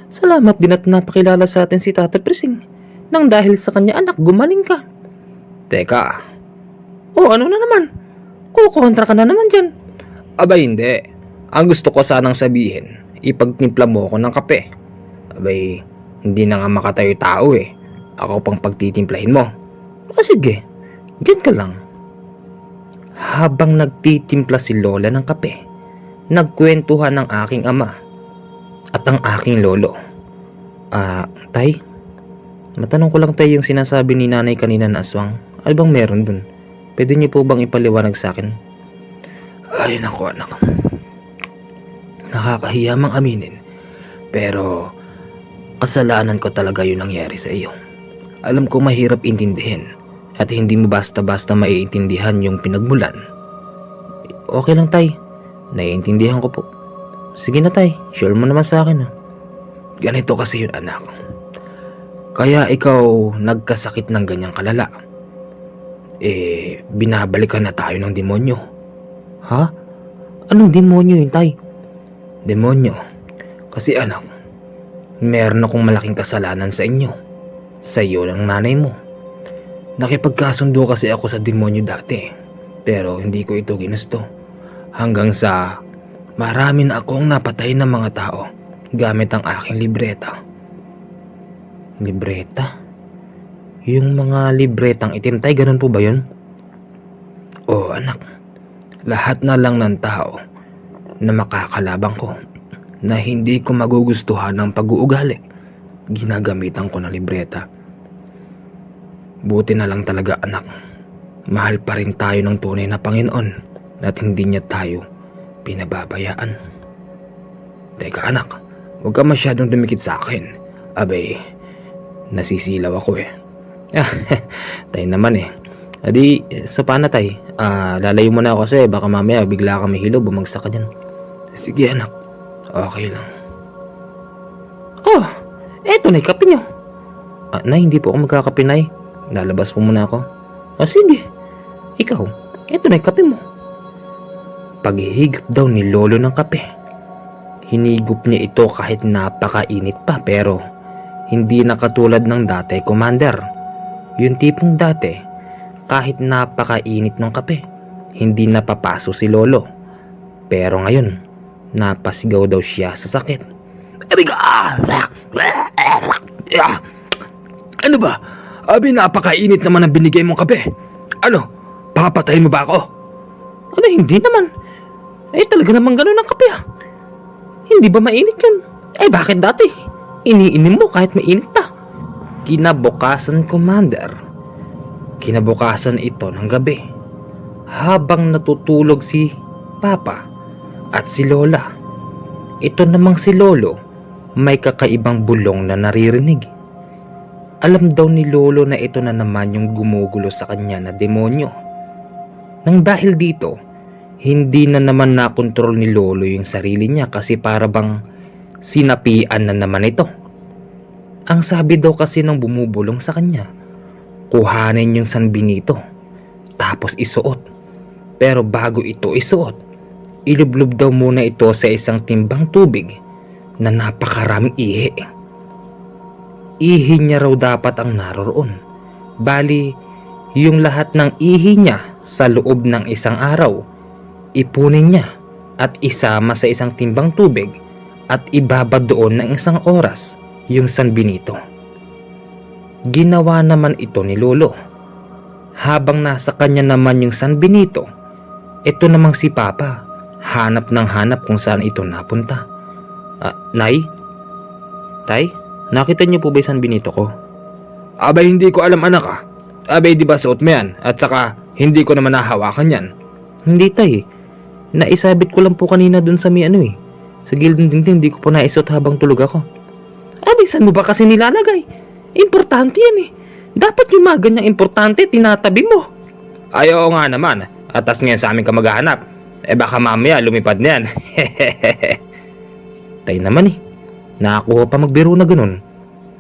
Salamat din at napakilala sa atin si Tata Presing. Nang dahil sa kanya anak, gumaling ka. Teka. Ano na naman? Kukontra ka na naman dyan. Abay hindi. Ang gusto ko sanang sabihin, ipagtimpla mo ako ng kape. Abay, hindi na nga makatayo tao Ako pang pagtitimplahin mo. Sige, dyan ka lang. Habang nagtitimpla si Lola ng kape, nagkwentuhan ng aking ama at ang aking lolo. Tay, matanong ko lang tayo yung sinasabi ni nanay kanina na aswang. Ano bang meron dun? Pwede niyo po bang ipaliwanag sa akin? Ay naku anak. Nakakahiya mang aminin. Pero kasalanan ko talaga yung nangyari sa iyo. Alam ko mahirap intindihin. at hindi mo basta-basta maiintindihan yung pinagmulan, okay lang tay, naiintindihan ko po. Sige na tay, sure mo naman sa akin. Ganito kasi yun, anak. Kaya ikaw nagkasakit ng ganyang kalala. Binabalikan na tayo ng demonyo. Ha? Anong demonyo yun tay? Demonyo. Kasi anak, meron akong malaking kasalanan sa inyo. Sa iyo ng nanay mo. Nakipagkasundo kasi ako sa demonyo dati. Pero hindi ko ito ginusto. Hanggang sa marami na akong napatay ng mga tao gamit ang aking libreta. Libreta? Yung mga libretang itim tay, ganun po ba yun? Oo anak, lahat na lang ng tao na makakalabang ko na hindi ko magugustuhan ng pag-uugali, ginagamitan ko ng libreta. Buti na lang talaga anak, mahal pa rin tayo ng tunay na Panginoon at hindi niya tayo pinababayaan. Teka anak, huwag ka masyadong dumikit sa akin. Abay, nasisilaw ako Tay naman Adi, so paano tay? Lalayo mo na ako kasi baka mamaya bigla ka mahilo, bumagsak ka dyan. Sige anak, okay lang. Oh, eto na yung kape nyo. Nay, hindi po ako magkakape, nay. Lalabas po muna ako. Sige. Ikaw, eto na yung kape mo. Paghihigop daw ni Lolo ng kape. Hinigop niya ito kahit napakainit pa, pero hindi na katulad ng dati, Commander. Yung tipong dati, kahit napakainit ng kape, hindi napapaso si Lolo. Pero ngayon, napasigaw daw siya sa sakit. Ano ba? Abi, napakainit naman ang binigay mong kape. Ano? Papatayin mo ba ako? Hindi naman. Talaga naman ganun ang kape Hindi ba mainit yun? Bakit dati? Iniinim mo kahit mainit na. Kinabukasan, Commander. Kinabukasan ito ng gabi. Habang natutulog si Papa at si Lola. Ito namang si Lolo, may kakaibang bulong na naririnig. Alam daw ni Lolo na ito na naman yung gumugulo sa kanya na demonyo. Nang dahil dito, hindi na naman nakontrol ni Lolo yung sarili niya kasi para bang sinapian na naman ito. Ang sabi daw kasi ng bumubulong sa kanya, kuhanin yung San Benito, tapos isuot. Pero bago ito isuot, ilublob daw muna ito sa isang timbang tubig na napakaraming ihi. Ihi niya raw dapat ang naroroon. Bali, yung lahat ng ihi niya sa loob ng isang araw, ipunin niya at isama sa isang timbang tubig at ibabad doon ng isang oras yung San Benito. Ginawa naman ito ni Lolo. Habang nasa kanya naman yung San Benito, ito namang si Papa, hanap ng hanap kung saan ito napunta. Nay? Tay? Nakita niyo po ba yung San Benito ko? Abay, hindi ko alam anak Abay, di ba suot mo yan? At saka, hindi ko naman nahawakan yan. Hindi tay. Naisabit ko lang po kanina dun sa sa gilid ng dingding, hindi ko po naisuot habang tulog ako. Saan mo ba kasi nilalagay? Importante yan Dapat yung mga ganyang importante, tinatabi mo. Ayaw nga naman. Atas ngayon sa amin ka maghahanap. Baka mamaya lumipad na yan. Tay naman nakakuha pa magbiro na ganun.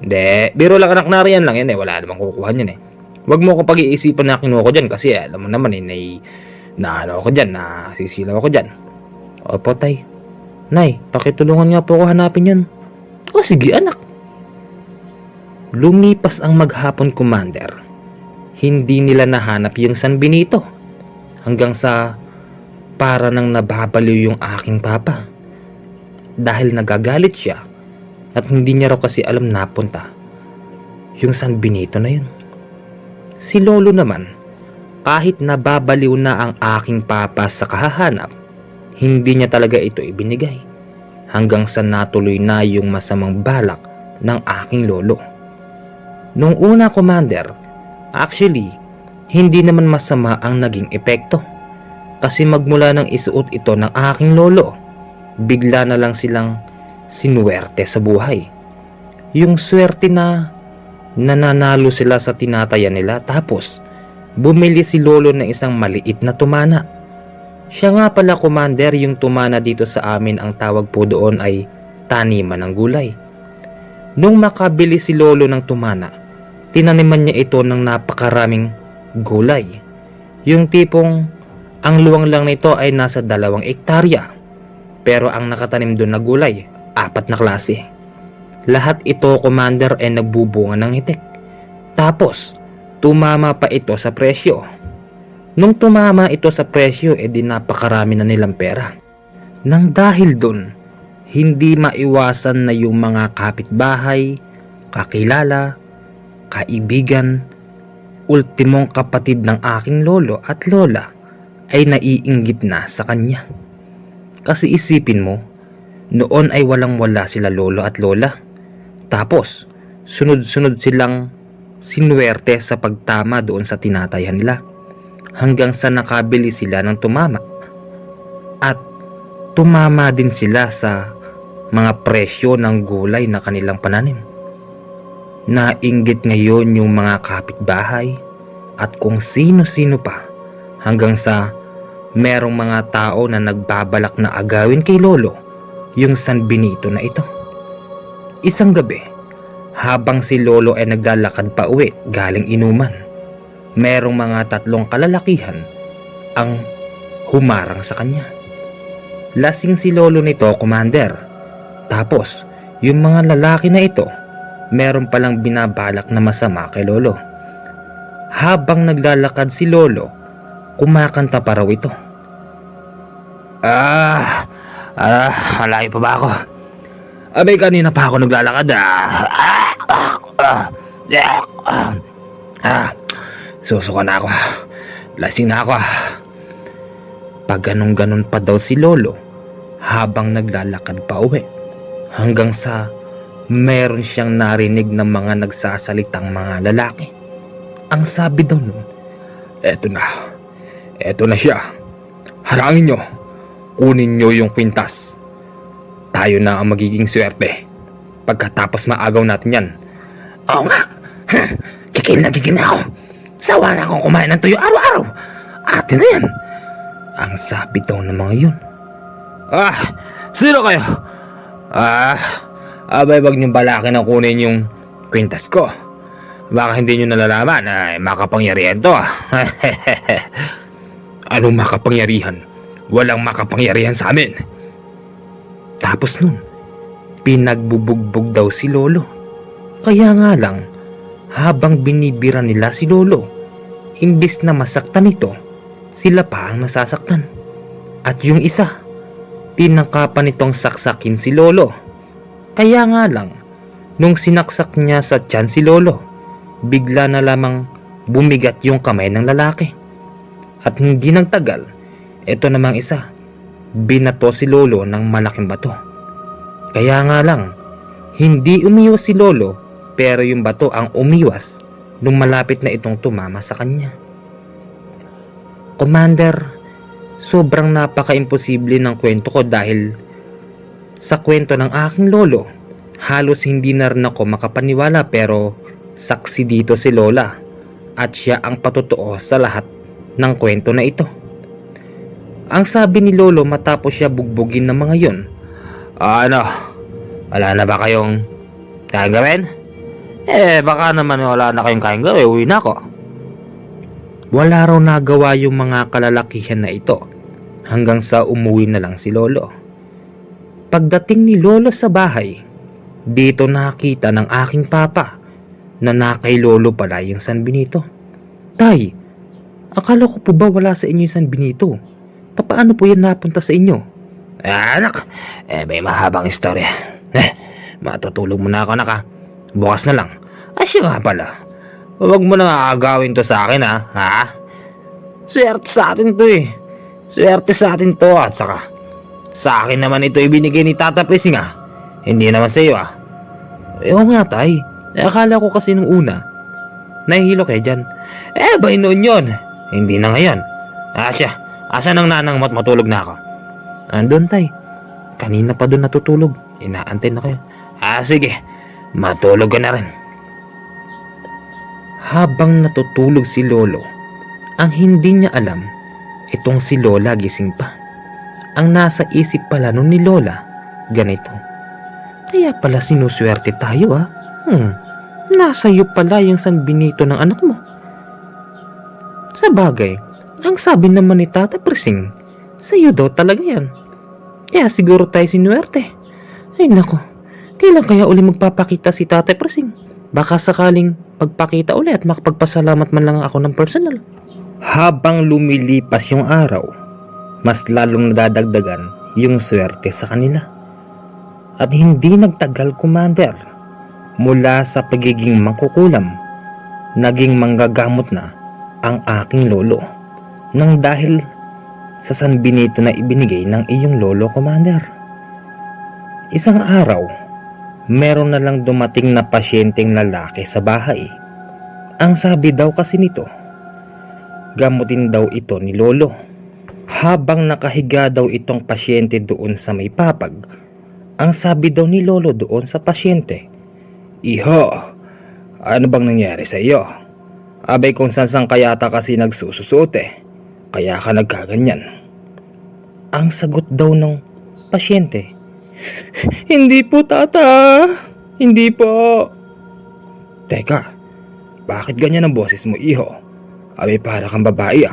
Hindi, biro lang anak na riyan lang yan wala namang kukuha yan Huwag mo ko pag-iisipan na kinuha ko dyan kasi alam mo naman na ako dyan, nasisilaw ako dyan. Opo tay. Nay, pakitulungan nga po ako hanapin yun. Sige anak. Lumipas ang maghapon, Commander. Hindi nila nahanap yung San Benito. Hanggang sa para nang nababaliw yung aking papa. Dahil nagagalit siya at hindi niya raw kasi alam napunta yung San Benito na yun. Si Lolo naman, kahit nababaliw na ang aking papa sa kahahanap, hindi niya talaga ito ibinigay. Hanggang sa natuloy na yung masamang balak ng aking lolo. Nung una, Commander, actually, hindi naman masama ang naging epekto. Kasi magmula nang isuot ito ng aking lolo, bigla na lang silang sinuwerte sa buhay. Yung swerte na nananalo sila sa tinataya nila tapos bumili si Lolo ng isang maliit na tumana. Siya nga pala, Commander, yung tumana dito sa amin, ang tawag po doon ay taniman ng gulay. Nung makabili si Lolo ng tumana, tinaniman niya ito ng napakaraming gulay. Yung tipong ang luwang lang nito ay nasa 2 ektarya. Pero ang nakatanim doon na gulay, 4 na klase. Lahat ito, Commander, ay nagbubunga ng hitik. Tapos, tumama pa ito sa presyo. Nung tumama ito sa presyo, di napakarami na nilang pera. Nang dahil doon, hindi maiwasan na yung mga kapitbahay, kakilala, kaibigan, ultimong kapatid ng aking lolo at lola ay naiinggit na sa kanya. Kasi isipin mo, noon ay walang-wala sila lolo at lola. Tapos, sunod-sunod silang sinuwerte sa pagtama doon sa tinatayan nila. Hanggang sa nakabili sila ng tumama. At tumama din sila sa mga presyo ng gulay na kanilang pananim. Nainggit ngayon yung mga kapitbahay at kung sino-sino pa, hanggang sa merong mga tao na nagbabalak na agawin kay Lolo yung San Benito na ito. Isang gabi, habang si Lolo ay naglalakad pa uwi galing inuman, merong mga 3 kalalakihan ang humarang sa kanya. Lasing si Lolo nito, Commander. Tapos, yung mga lalaki na ito, meron palang binabalak na masama kay Lolo. Habang naglalakad si Lolo, kumakanta pa raw ito. Malayo pa ba ako? Abay, kanina pa ako naglalakad. Susuka na ako. Lasing na ako. Pag ganun pa daw si Lolo habang naglalakad pa uwi, hanggang sa meron siyang narinig ng mga nagsasalitang mga lalaki. Ang sabi daw nun, eto na siya. Harangin nyo. Kunin nyo yung kwintas. Tayo na ang magiging swerte pagkatapos maagaw natin yan. Oo nga. Kikil na ako. Sawa na akong kumain ng tuyo araw-araw. Atin na yan. Ang sabi daw ng mga yun. Sino kayo? Abay, wag niyong balakin na kunin yung kwintas ko. Baka hindi nyo nalalaman. Makapangyarihan to. Anong makapangyarihan? Walang makapangyarihan sa amin. Tapos nun, pinagbubugbog daw si Lolo. Kaya nga lang, habang binibira nila si Lolo, imbis na masaktan ito, sila pa ang nasasaktan. At yung isa, tinangkapan nitong saksakin si Lolo. Kaya nga lang, nung sinaksak niya sa tiyan si Lolo, bigla na lamang bumigat yung kamay ng lalaki. At hindi nagtagal, ito namang isa, binato si Lolo ng malaking bato. Kaya nga lang, hindi umiwas si Lolo, pero yung bato ang umiwas nung malapit na itong tumama sa kanya. Commander, sobrang napaka-imposible ng kwento ko dahil sa kwento ng aking lolo, halos hindi na rin ako makapaniwala, pero saksi dito si Lola at siya ang patotoo sa lahat ng kwento na ito. Ang sabi ni Lolo matapos siya bugbugin ng mga yon, wala na ba kayong kayang gawin? Baka naman wala na kayong kayang gawin, uwi na ako. Wala raw nagawa yung mga kalalakihan na ito hanggang sa umuwi na lang si Lolo. Pagdating ni Lolo sa bahay, dito nakita ng aking papa na nakay Lolo pala yung San Benito. Tay, akala ko po ba wala sa inyo yung San Benito? Paano po yan napunta sa inyo? Anak, may mahabang istorya. Matutulog muna ako, anak, ha? Bukas na lang. Siya nga pala, huwag mo na agawin to sa akin, ha? Swerte sa atin to, Swerte sa atin to, at saka sa akin naman ito ibinigay ni Tata Prising, Hindi naman sa iyo, Oo nga, tay. Akala ko kasi nung una, nahihilo kayo dyan. Bay noon yun. Hindi na ngayon. Siya, asan ang nanang mo't matulog na ako? Andun, tay. Kanina pa doon natutulog. Inaantay na kayo. Sige. Matulog ka na rin. Habang natutulog si Lolo, Ang hindi niya alam, itong si Lola gising pa. Ang nasa isip pala nun ni Lola, ganito. Kaya pala sinuswerte tayo Nasa iyo pala yung San Benito ng anak mo. Sa bagay, ang sabi naman ni Tata Persing, sa iyo daw talaga yan. Kaya siguro tayo sinuwerte. Ay nako, kailan kaya uli magpapakita si Tata Persing? Baka sakaling pagpakita uli at makapagpasalamat man lang ako ng personal. Habang lumilipas yung araw, mas lalong nadadagdagan yung swerte sa kanila. At hindi nagtagal, Commander, mula sa pagiging mangkukulam, naging manggagamot na ang aking lolo nang dahil sa San Benito na ibinigay ng iyong lolo, Commander. Isang araw, meron na lang dumating na pasyenteng lalaki sa bahay. Ang sabi daw kasi nito, gamutin daw ito ni lolo. Habang nakahiga daw itong pasyente doon sa may papag, ang sabi daw ni lolo doon sa pasyente, Iho, ano bang nangyari sa iyo? Abay kung saan kayata kasi nagsusuot kaya ka nagkaganyan. Ang sagot daw ng pasyente, Hindi po, tata. Hindi po. Teka, bakit ganyan ang boses mo, iho? Abay para kang babae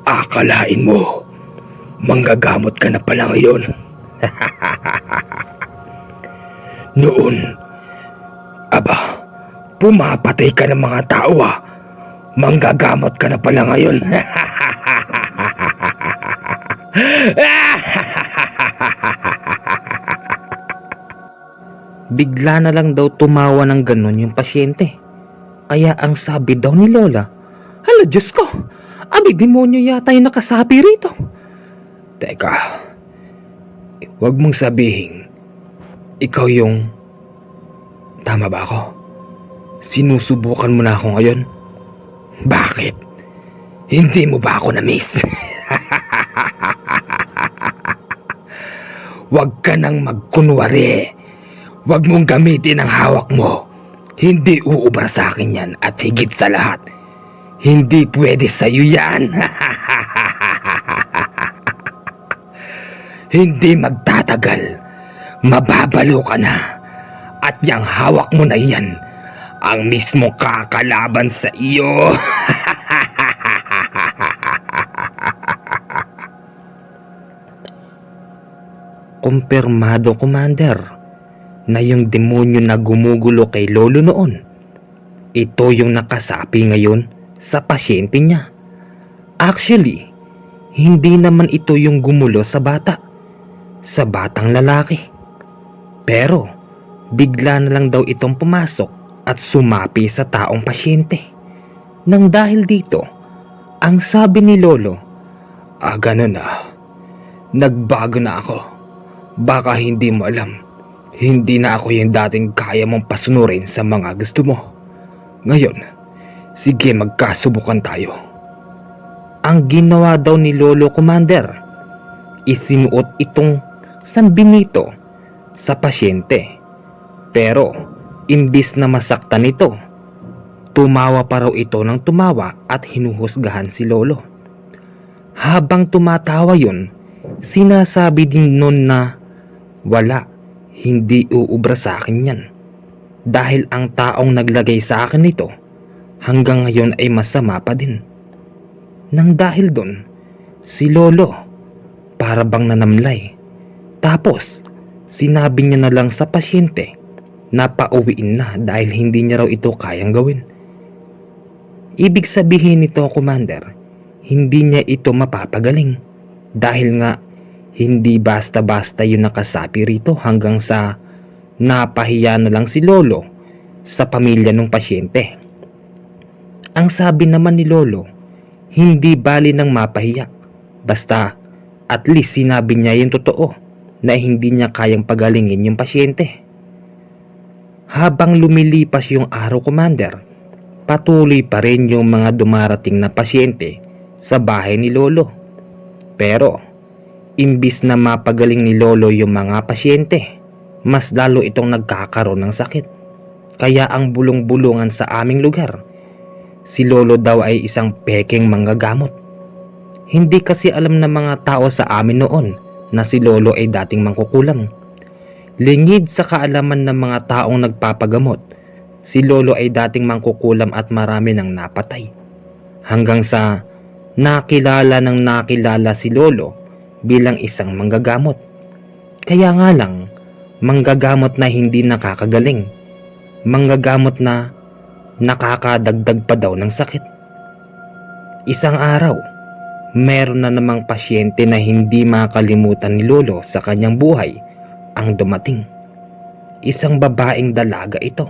Akalain mo, manggagamot ka na pala ngayon. Noon, pumapatay ka ng mga tao Manggagamot ka na pala ngayon. Bigla na lang daw tumawa ng ganun yung pasyente. Kaya ang sabi daw ni Lola, Hala Diyos ko, abi demonyo yata yung nakasapi rito. Teka, wag mong sabihin, ikaw yung... Tama ba ako? Sinusubukan mo na ako ngayon? Bakit? Hindi mo ba ako na-miss? Wag ka nang magkunwari. Wag mong gamitin ang hawak mo. Hindi uubra sa akin yan at higit sa lahat, hindi pwede sa'yo yan. Hindi magtatagal. Mababalo ka na. At yang hawak mo na yan, ang mismo kakalaban sa iyo. Kumpirmado, Commander, na yung demonyo na gumugulo kay Lolo noon, ito yung nakasapi ngayon sa pasyente niya. Actually, hindi naman ito yung gumulo sa batang lalaki. Pero, bigla na lang daw itong pumasok at sumapi sa taong pasyente. Nang dahil dito, ang sabi ni Lolo, Ganun nagbago na ako. Baka hindi mo alam, hindi na ako yung dating kaya mong pasunurin sa mga gusto mo. Ngayon, sige magkasubukan tayo. Ang ginawa daw ni Lolo, Commander, isinuot itong San Benito sa pasyente. Pero, imbis na masaktan ito, tumawa pa raw ito ng tumawa at hinuhusgahan si Lolo. Habang tumatawa yun, sinasabi din nun na, Wala, hindi uubra sa akin yan. Dahil ang taong naglagay sa akin nito, hanggang ngayon ay masama pa din. Nang dahil dun, si Lolo, para bang nanamlay. Tapos, sinabi niya na lang sa pasyente, na pauwiin na dahil hindi niya raw ito kayang gawin. Ibig sabihin nito, Commander, hindi niya ito mapapagaling dahil nga hindi basta-basta yung nakasapi rito hanggang sa napahiya na lang si Lolo sa pamilya ng pasyente. Ang sabi naman ni Lolo, hindi bali ng mapahiya, basta at least sinabi niya yung totoo na hindi niya kayang pagalingin yung pasyente. Habang lumilipas yung araw, Commander, patuloy pa rin yung mga dumarating na pasyente sa bahay ni Lolo. Pero, imbis na mapagaling ni Lolo yung mga pasyente, mas lalo itong nagkakaroon ng sakit. Kaya ang bulong-bulungan sa aming lugar, si Lolo daw ay isang pekeng manggagamot. Hindi kasi alam ng mga tao sa amin noon na si Lolo ay dating mangkukulam. Lingid sa kaalaman ng mga taong nagpapagamot, si Lolo ay dating mangkukulam at marami nang napatay. Hanggang sa nakilala si Lolo bilang isang manggagamot. Kaya nga lang, manggagamot na hindi nakakagaling. Manggagamot na nakakadagdag pa daw ng sakit. Isang araw, meron na namang pasyente na hindi makalimutan ni Lolo sa kanyang buhay ang dumating. Isang babaeng dalaga ito.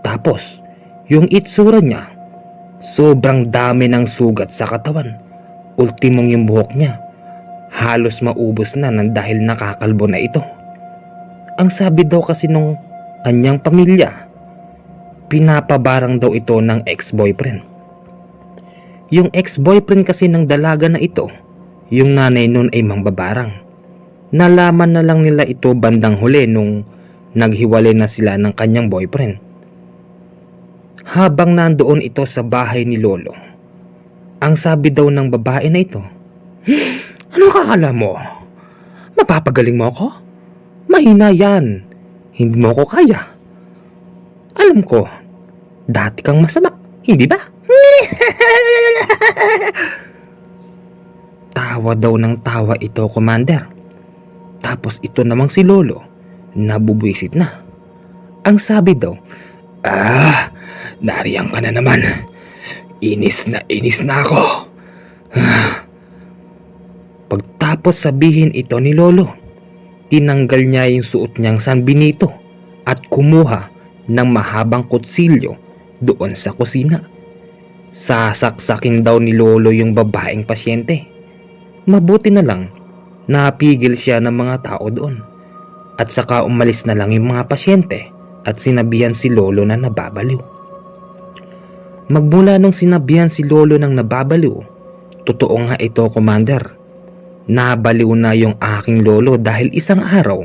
Tapos, yung itsura niya, sobrang dami ng sugat sa katawan. Ultimong yung buhok niya, halos maubos na nang dahil nakakalbo na ito. Ang sabi daw kasi nung kanyang pamilya, pinapabarang daw ito ng ex-boyfriend. Yung ex-boyfriend kasi ng dalaga na ito, yung nanay nun ay mangbabarang. Nalaman na lang nila ito bandang huli nung naghiwalay na sila ng kanyang boyfriend. Habang nandoon ito sa bahay ni Lolo, ang sabi daw ng babae na ito, "Ano kakala mo? Mapapagaling mo ako? Mahina yan. Hindi mo ako kaya. Alam ko, dati kang masama, hindi ba?" Tawa daw ng tawa ito, Commander. Tapos ito namang si Lolo, nabubwisit na. Ang sabi daw, Nariyan ka na naman. Inis na ako. Pagtapos sabihin ito ni Lolo, tinanggal niya yung suot niyang San Benito at kumuha ng mahabang kutsilyo doon sa kusina. Sasaksakin daw ni Lolo yung babaeng pasyente. Mabuti na lang, napigil siya ng mga tao doon. At saka umalis na lang yung mga pasyente at sinabihan si Lolo na nababaliw. Magmula nung sinabihan si Lolo ng nababaliw, totoo nga ito, Commander. Nabaliw na yung aking Lolo dahil isang araw,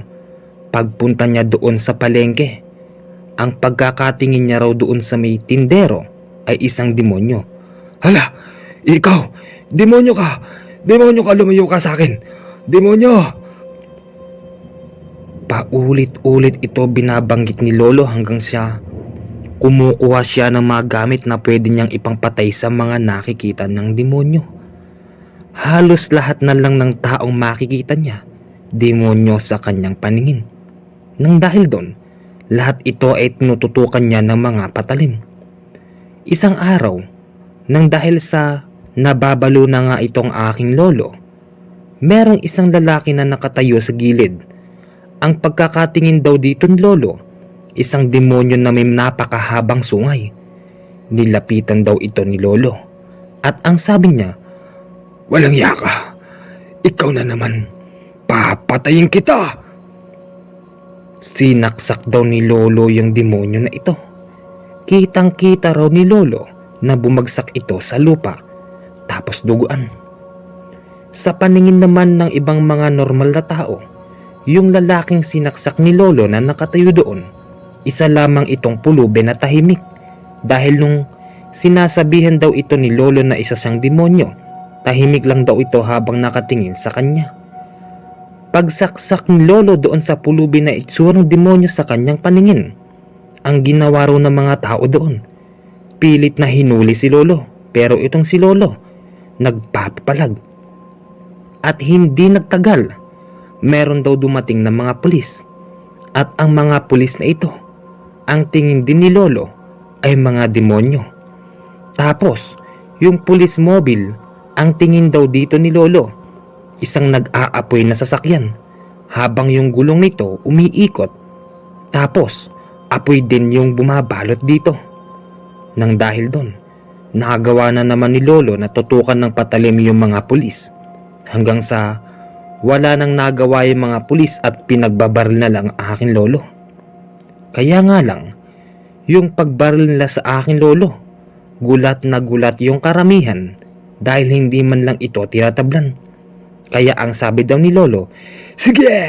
pagpunta niya doon sa palengke, ang pagkakatingin niya raw doon sa may tindero ay isang demonyo. Hala, ikaw, demonyo ka! Demonyo ka, lumayo ka sa akin! Demonyo! Paulit-ulit ito binabanggit ni Lolo hanggang siya kumukuha siya ng mga gamit na pwede niyang ipangpatay sa mga nakikita ng demonyo. Halos lahat na lang ng taong makikita niya, demonyo sa kanyang paningin. Nang dahil doon, lahat ito ay tinututukan niya ng mga patalim. Isang araw, nang dahil sa nababalo na nga itong aking Lolo, merong isang lalaki na nakatayo sa gilid. Ang pagkakatingin daw dito ni Lolo, isang demonyo na may napakahabang sungay. Nilapitan daw ito ni Lolo. At ang sabi niya, Walang yaka. Ikaw na naman. Papatayin kita! Sinaksak daw ni Lolo yung demonyo na ito. Kitang-kita raw ni Lolo na bumagsak ito sa lupa, tapos duguan. Sa paningin naman ng ibang mga normal na tao, yung lalaking sinaksak ni Lolo na nakatayo doon, isa lamang itong pulubi na tahimik dahil nung sinasabihan daw ito ni Lolo na isa siyang demonyo, tahimik lang daw ito habang nakatingin sa kanya. Pagsaksak ni Lolo doon sa pulubi na itsurang demonyo sa kanyang paningin, ang ginawa raw ng mga tao doon, pilit na hinuli si Lolo, pero itong si Lolo nagpapalag. At hindi nagtagal, meron daw dumating na mga pulis. At ang mga pulis na ito, ang tingin din ni Lolo ay mga demonyo. Tapos, yung pulis mobile, ang tingin daw dito ni Lolo, isang nag-aapoy na sasakyan, habang yung gulong nito umiikot. Tapos, apoy din yung bumabalot dito. Nang dahil doon, nakagawa na naman ni Lolo na tutukan ng patalim yung mga pulis. Hanggang sa wala nang nagawa yung mga pulis at pinagbabaril na lang aking Lolo. Kaya nga lang, yung pagbaril nila sa aking Lolo, gulat na gulat yung karamihan dahil hindi man lang ito tinatablan. Kaya ang sabi daw ni Lolo, Sige!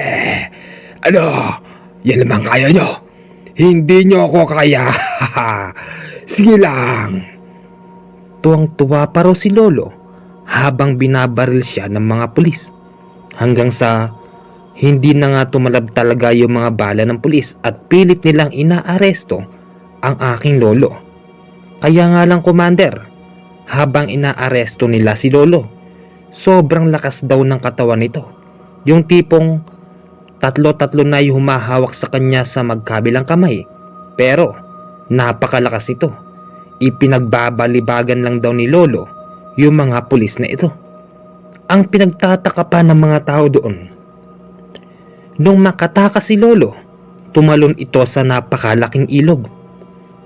Ano? Yan naman kaya nyo? Hindi nyo ako kaya. Sige lang. tuwang-tuwa pa raw si Lolo habang binabaril siya ng mga pulis. Hanggang sa hindi na nga tumalab talaga yung mga bala ng pulis at pilit nilang inaaresto ang aking lolo. Kaya nga lang, Commander, habang inaaresto nila si Lolo, sobrang lakas daw ng katawan nito. Yung tipong tatlo-tatlo na yung humahawak sa kanya sa magkabilang kamay. Pero napakalakas ito. Ipinagbabalibagan lang daw ni Lolo yung mga pulis na ito. Ang pinagtataka pa ng mga tao doon, nung makatakas si Lolo, tumalon ito sa napakalaking ilog.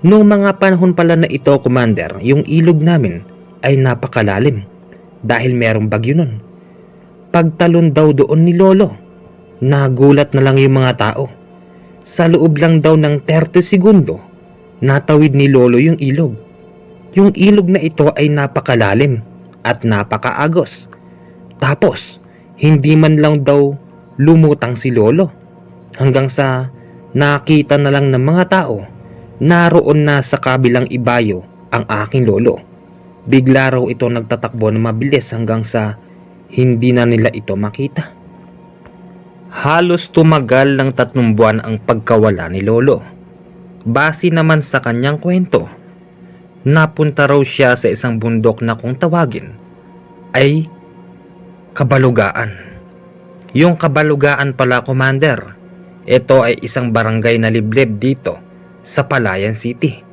Nung mga panahon pala na ito, Commander, yung ilog namin ay napakalalim dahil merong bagyo nun. Pagtalon daw doon ni Lolo, nagulat na lang yung mga tao. Sa loob lang daw ng 30 segundo, natawid ni Lolo yung ilog. Yung ilog na ito ay napakalalim at napakaagos. Tapos, hindi man lang daw lumutang si Lolo. Hanggang sa nakita na lang ng mga tao, naroon na sa kabilang ibayo ang aking lolo. Bigla raw ito nagtatakbo na mabilis hanggang sa hindi na nila ito makita. Halos tumagal ng 3 buwan ang pagkawala ni Lolo. Base naman sa kanyang kwento, napunta raw siya sa isang bundok na kung tawagin ay Kabalugaan. Yung Kabalugaan pala, Commander, ito ay isang barangay na liblib dito sa Palayan City.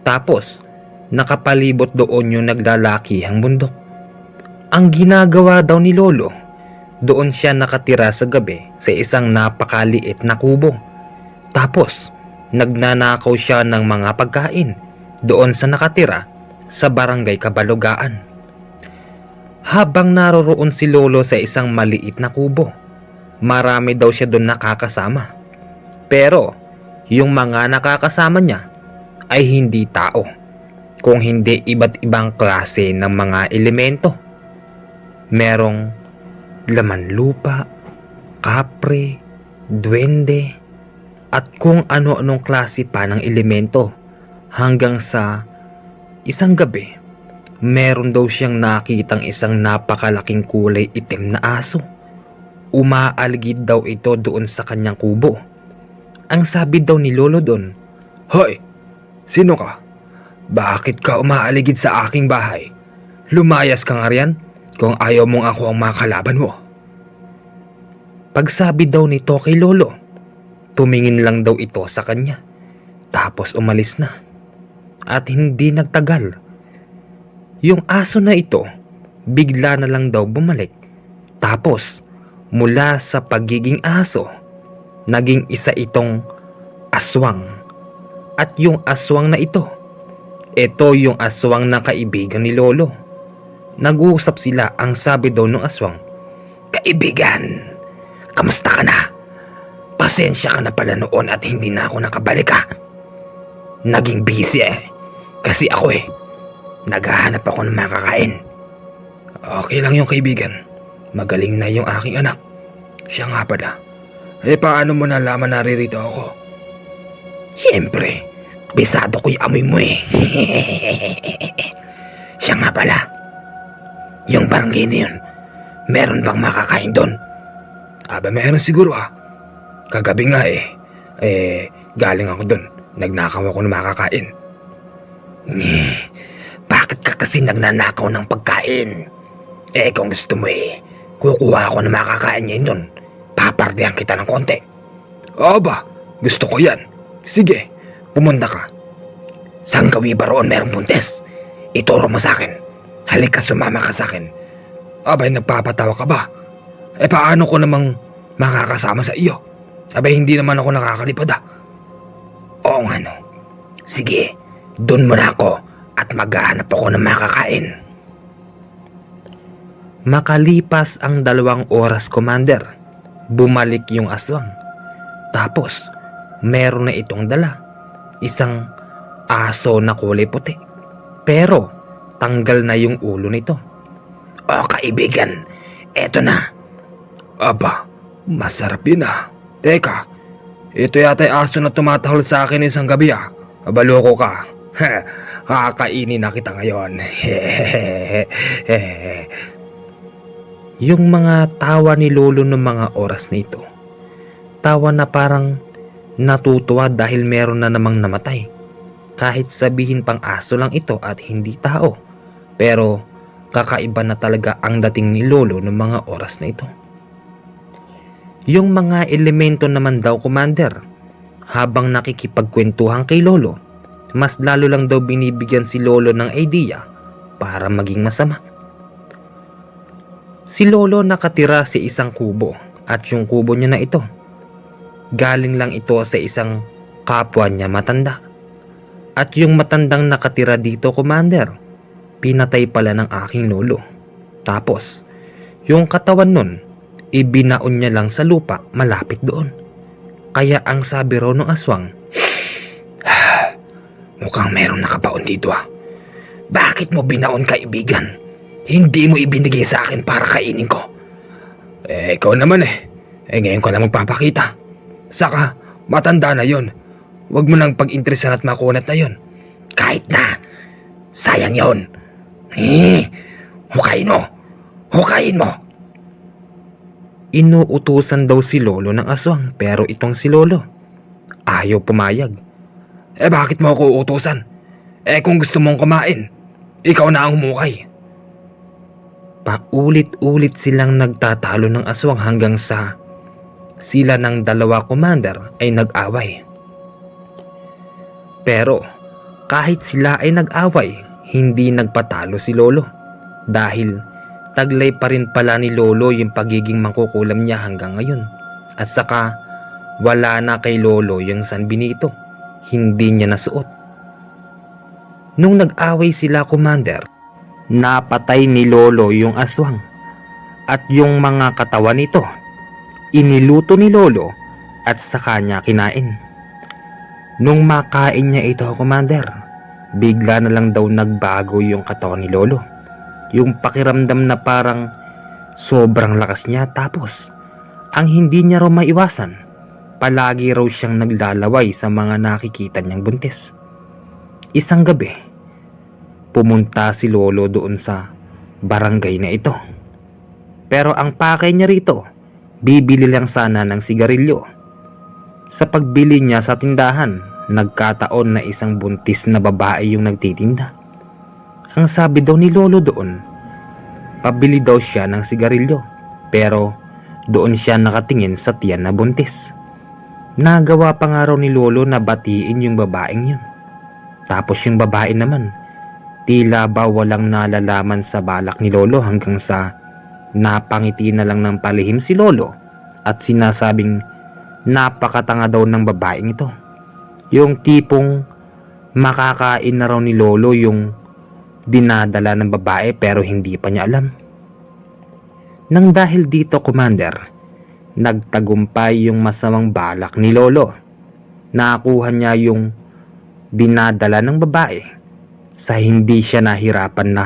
Tapos, nakapalibot doon yung naglalakihang bundok. Ang ginagawa daw ni Lolo, doon siya nakatira sa gabi sa isang napakaliit na kubo. Tapos, nagnanakaw siya ng mga pagkain doon sa nakatira sa barangay Kabalugaan. Habang naroroon si Lolo sa isang maliit na kubo, marami daw siya doon nakakasama. Pero, yung mga nakakasama niya ay hindi tao, kung hindi iba't ibang klase ng mga elemento. Merong laman lupa, kapre, duwende, at kung ano-anong klase pa ng elemento. Hanggang sa isang gabi, meron daw siyang nakitang isang napakalaking kulay itim na aso. Umaaligid daw ito doon sa kanyang kubo. Ang sabi daw ni Lolo doon, Hoy! Sino ka? Bakit ka umaaligid sa aking bahay? Lumayas ka nga riyan kung ayaw mong ako ang makalaban mo. Pagsabi daw nito kay Lolo, tumingin lang daw ito sa kanya. Tapos umalis na. At hindi nagtagal, yung aso na ito bigla na lang daw bumalik. Tapos mula sa pagiging aso, naging isa itong aswang. At yung aswang na ito yung aswang na kaibigan ni Lolo. Nag-uusap sila. Ang sabi daw ng aswang, Kaibigan, kamusta ka na? Pasensya ka na pala noon at hindi na ako nakabalik ha. Naging busy kasi ako naghahanap ako ng makakain. Okay lang yung kaibigan. Magaling na yung aking anak. Siya nga pala. Paano mo nalaman naririto ako? Siyempre, bisado ko yung amoy mo Siya nga pala. Yung barangay na yun, meron bang makakain doon? Aba, meron siguro Kagabi nga galing ako doon. Nagnakaw ako ng makakain. Bakit ka kasi nagnanakaw ng pagkain? Kung gusto mo kukuha ako ng makakain ngayon doon. Papardihan kita ng konti. Aba, gusto ko yan. Sige, pumunta ka. Saan gawi ba roon merong buntes? Ituro mo sa akin. Halika, sumama ka sa akin. Abay, nagpapatawa ka ba? Paano ko namang makakasama sa iyo? Abay, hindi naman ako nakakalipad Oo nga no. Sige, doon muna ako at maghahanap ako ng makakain. Makalipas ang 2 oras, Commander, bumalik yung aswang. Tapos, meron na itong dala. Isang aso na kulay puti. Pero, tanggal na yung ulo nito. O kaibigan, eto na. Aba, masarap yun ah. Teka, ito yata yung aso na tumatahol sa akin isang gabi ah. Abaloko ka. Kakainin na kita ngayon. Yung mga tawa ni Lolo ng mga oras na ito, tawa na parang natutuwa dahil meron na namang namatay. Kahit sabihin pang aso lang ito at hindi tao, pero kakaiba na talaga ang dating ni Lolo ng mga oras na ito. Yung mga elemento naman daw, Commander, habang nakikipagkwentuhan kay Lolo, mas lalo lang daw binibigyan si Lolo ng idea para maging masama. Si Lolo nakatira sa isang kubo at yung kubo niya na ito, galing lang ito sa isang kapwa niya matanda. At yung matandang nakatira dito, Commander, pinatay pala ng aking lolo. Tapos, yung katawan nun, ibinaon niya lang sa lupa malapit doon. Kaya ang sabi raw ng aswang, Mukhang meron nakabaon dito ah. Bakit mo binaon, kaibigan? Hindi mo ibinigay sa akin para kainin ko. Ikaw naman ngayon ko na magpapakita. Saka, matanda na yon. Huwag mo nang pag-interesan at makunat na yon. Kahit na, sayang yon. Hukayin mo. Hukayin mo. Inuutusan daw si Lolo ng aswang, pero itong si Lolo ayaw pumayag. Bakit mo ako uutusan? Kung gusto mong kumain, ikaw na ang humukay. Paulit-ulit silang nagtatalo ng aswang hanggang sa sila ng dalawa, Commander, ay nag-away. Pero kahit sila ay nag-away, hindi nagpatalo si Lolo dahil taglay pa rin pala ni Lolo yung pagiging mangkukulam niya hanggang ngayon. At saka wala na kay Lolo yung San Benito, hindi niya nasuot. Nung nag-away sila, Commander, napatay ni Lolo yung aswang at yung mga katawan nito iniluto ni Lolo at saka niya kinain. Nung makain niya ito, Commander, bigla na lang daw nagbago yung katawan ni Lolo. Yung pakiramdam na parang sobrang lakas niya, tapos ang hindi niya raw maiwasan, palagi raw siyang naglalaway sa mga nakikita niyang buntis. Isang gabi, pumunta si Lolo doon sa barangay na ito. Pero ang pakay niya rito, bibili lang sana ng sigarilyo. Sa pagbili niya sa tindahan, nagkataon na isang buntis na babae yung nagtitinda. Ang sabi daw ni Lolo doon, pabili daw siya ng sigarilyo, pero doon siya nakatingin sa tiyan na buntis. Nagawa pa nga raw ni Lolo na batiin yung babaeng yun. Tapos yung babae naman, tila ba walang nalalaman sa balak ni Lolo hanggang sa napangiti na lang ng palihim si Lolo at sinasabing napakatanga daw ng babaeng ito. Yung tipong makakain na raw ni Lolo yung dinadala ng babae pero hindi pa niya alam. Nang dahil dito, Commander, nagtagumpay yung masamang balak ni Lolo. Nakuha niya yung dinadala ng babae sa hindi siya nahirapan na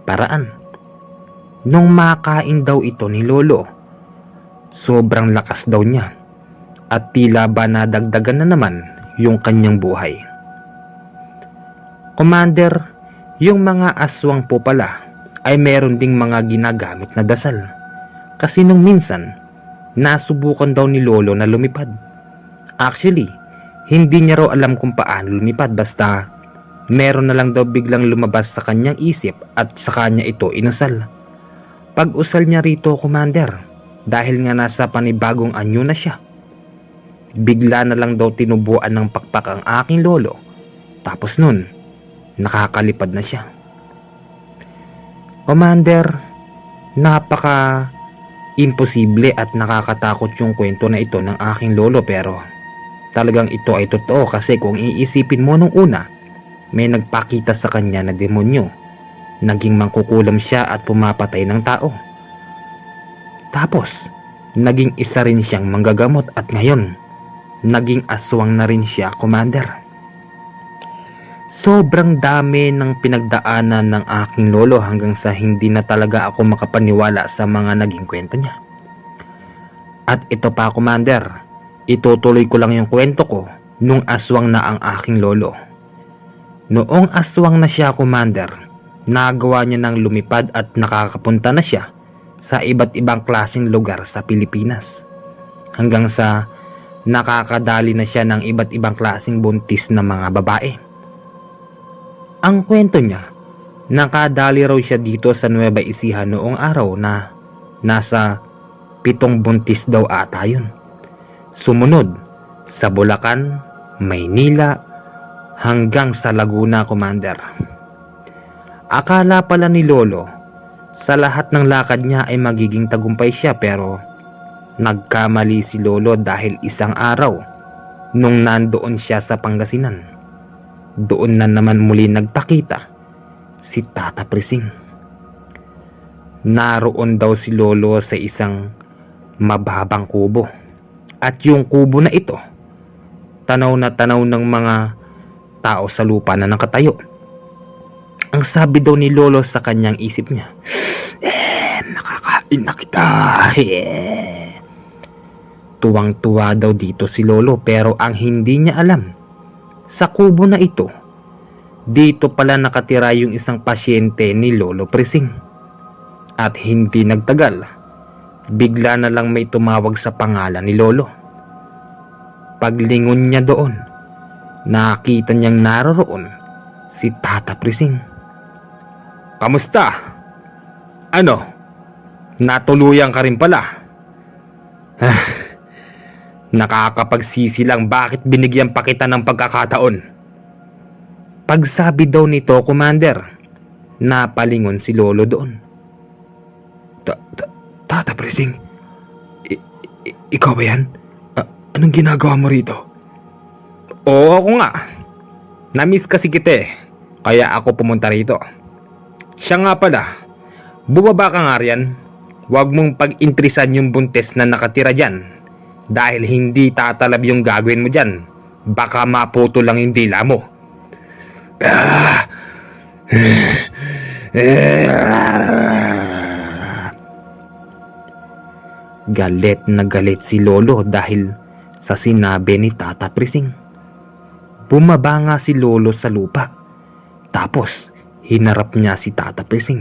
paraan. Nung makain daw ito ni Lolo, sobrang lakas daw niya at tila ba nadagdagan na naman yung kanyang buhay. Commander, yung mga aswang po pala ay meron ding mga ginagamit na dasal. Kasi nung minsan, nasubukan daw ni Lolo na lumipad. Actually, hindi niya raw alam kung paano lumipad, basta meron na lang daw biglang lumabas sa kanyang isip at sa kanya ito inusal. Pag-usal niya rito, Commander, dahil nga nasa panibagong anyo na siya, bigla na lang daw tinubuan ng pakpak ang aking lolo. Tapos nun, nakakalipad na siya. Commander, napaka imposible at nakakatakot yung kwento na ito ng aking lolo, pero talagang ito ay totoo kasi kung iisipin mo nung una, may nagpakita sa kanya na demonyo. Naging mangkukulam siya at pumapatay ng tao. Tapos, naging isa rin siyang manggagamot at ngayon, naging aswang na rin siya, Commander. Sobrang dami ng pinagdaanan ng aking lolo hanggang sa hindi na talaga ako makapaniwala sa mga naging kwento niya. At ito pa, Commander, itutuloy ko lang yung kwento ko nung aswang na ang aking lolo. Noong aswang na siya, Commander, nagawa niya ng lumipad at nakakapunta na siya sa iba't ibang klaseng lugar sa Pilipinas. Hanggang sa nakakadali na siya ng iba't ibang klaseng buntis na mga babae. Ang kwento niya, nakadali raw siya dito sa Nueva Ecija noong araw na nasa 7 buntis daw ata yun. Sumunod sa Bulacan, Maynila, hanggang sa Laguna, Commander. Akala pala ni Lolo, sa lahat ng lakad niya ay magiging tagumpay siya, pero nagkamali si Lolo dahil isang araw nung nandoon siya sa Pangasinan, doon na naman muli nagpakita si Tata Prising. Naroon daw si Lolo sa isang mababang kubo, at yung kubo na ito, tanaw na tanaw ng mga tao sa lupa na nakatayo. Ang sabi daw ni Lolo sa kanyang isip niya, nakakain na kita. Tuwang-tuwa daw dito si Lolo, pero ang hindi niya alam, sa kubo na ito, dito pala nakatira yung isang pasyente ni Lolo Prising. At hindi nagtagal, bigla na lang may tumawag sa pangalan ni Lolo. Paglingon niya doon, nakita niyang naroroon si Tata Prising. Kamusta? Ano? Natuluyan ka rin pala? Nakakapagsisi lang bakit binigyan pa kita ng pagkakataon. Pagsabi daw nito, Commander, napalingon si Lolo doon. Tata Prising, ikaw ba yan? Anong ginagawa mo rito? Oo, ako nga. Namiss kasi kita eh, kaya ako pumunta rito. Siya nga pala, bumaba ka nga riyan. Huwag mong pag-intrisan yung buntes na nakatira dyan, dahil hindi tatalab yung gagawin mo dyan. Baka maputo lang yung dila mo. Galit na galit si Lolo dahil sa sinabi ni Tata Prising. Bumaba nga si Lolo sa lupa, tapos hinarap niya si Tata Prising.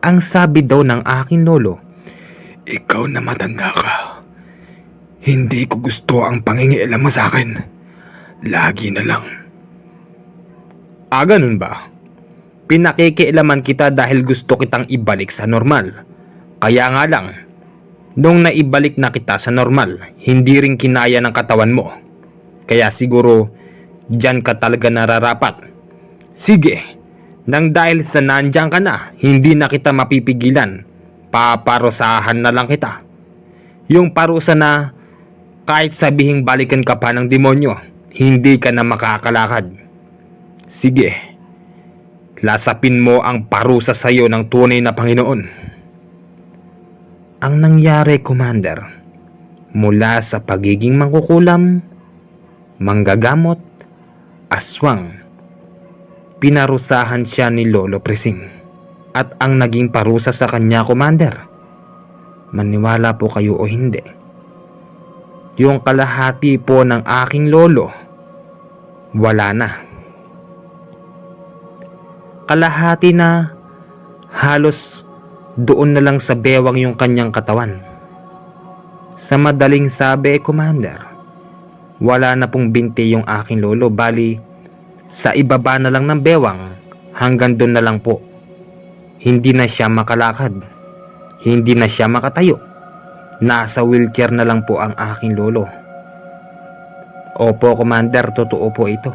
Ang sabi daw ng aking Lolo, ikaw na matanda ka, hindi ko gusto ang pangingialam mo sa akin. Lagi na lang. Ganun ba? Pinakikialaman kita dahil gusto kitang ibalik sa normal. Kaya nga lang, nung naibalik na kita sa normal, hindi rin kinaya ng katawan mo. Kaya siguro, dyan ka talaga nararapat. Sige, nang dahil sa nandyan ka na, hindi na kita mapipigilan. Paparusahan na lang kita. Yung parusa na kahit sabihing balikan ka pa ng demonyo, hindi ka na makakalakad. Sige, lasapin mo ang parusa sa iyo ng tunay na Panginoon. Ang nangyari, Commander, mula sa pagiging mangkukulam, manggagamot, aswang, pinarusahan siya ni Lolo Prising. At ang naging parusa sa kanya, Commander, maniwala po kayo o hindi, yung kalahati po ng aking lolo, wala na. Kalahati na, halos doon na lang sa bewang yung kanyang katawan. Sa madaling sabi, Commander, wala na pong binti yung aking lolo, bali sa ibaba na lang ng bewang, hanggang doon na lang po. Hindi na siya makalakad, hindi na siya makatayo. Nasa wheelchair na lang po ang aking lolo. Opo, Commander, totoo po ito.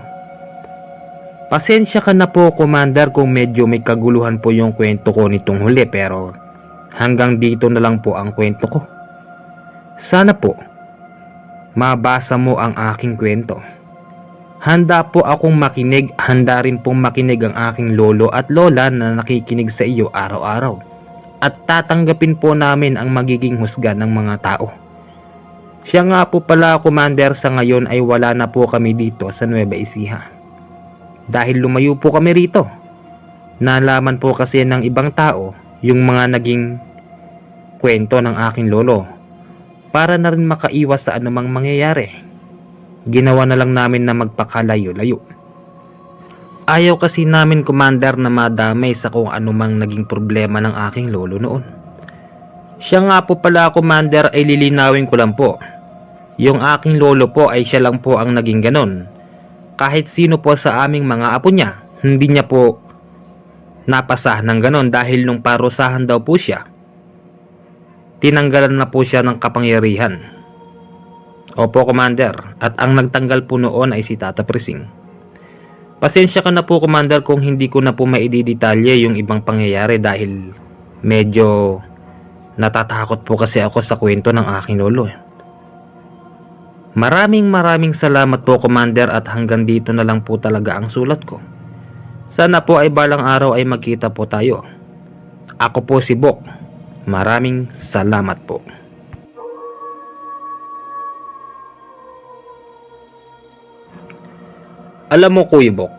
Pasensya ka na po, Commander, kung medyo may kaguluhan po yung kwento ko nitong huli, pero hanggang dito na lang po ang kwento ko. Sana po mabasa mo ang aking kwento. Handa po akong makinig, handa rin pong makinig ang aking lolo at lola na nakikinig sa iyo araw-araw. At tatanggapin po namin ang magiging husga ng mga tao. Siya nga po pala, Commander, sa ngayon ay wala na po kami dito sa Nueva Ecija. Dahil lumayo po kami rito. Nalaman po kasi ng ibang tao yung mga naging kwento ng aking lolo. para na rin makaiwas sa anumang mangyayari. Ginawa na lang namin na magpakalayo-layo. Ayaw kasi namin, Commander, na madamay sa kung anumang naging problema ng aking lolo noon. Siya nga po pala, Commander, ay lilinawin ko lang po. Yung aking lolo po ay siya lang po ang naging ganon. Kahit sino po sa aming mga apo niya, hindi niya po napasa ng ganon dahil nung parusahan daw po siya, tinanggalan na po siya ng kapangyarihan. Opo, Commander, at ang nagtanggal po noon ay si Tata Prising. Pasensya ka na po, Commander, kung hindi ko na po maididetalye yung ibang pangyayari dahil medyo natatakot po kasi ako sa kwento ng aking lolo. Maraming salamat po, Commander, at hanggang dito na lang po talaga ang sulat ko. Sana po ay balang araw ay magkita po tayo. Ako po si Bok. Maraming salamat po. Alam mo, Kuya Bok,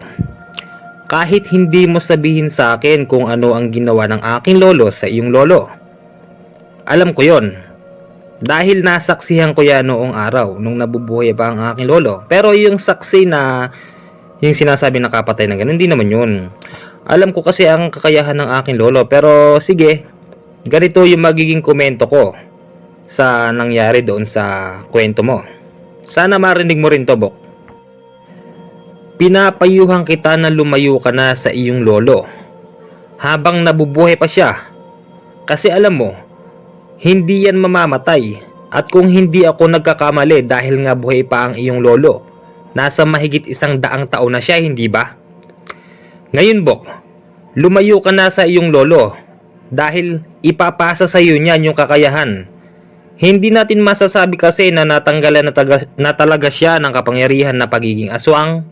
kahit hindi mo sabihin sa akin kung ano ang ginawa ng aking lolo sa iyong lolo, alam ko yon. Dahil nasaksihan ko yan noong araw nung nabubuhay pa ang aking lolo. Pero yung saksi na yung sinasabi na kapatay na ganun, hindi naman yun. Alam ko kasi ang kakayahan ng aking lolo. Pero sige, ganito yung magiging komento ko sa nangyari doon sa kwento mo. Sana marinig mo rin to, Bok. Pinapayuhan kita na lumayo ka na sa iyong lolo habang nabubuhay pa siya. Kasi alam mo, hindi yan mamamatay. At kung hindi ako nagkakamali dahil nga buhay pa ang iyong lolo, nasa mahigit 100 taon na siya, hindi ba? Ngayon, Bok, lumayo ka na sa iyong lolo dahil ipapasa sa iyo niyan yung kakayahan. Hindi natin masasabi kasi na natanggalan na talaga siya ng kapangyarihan na pagiging aswang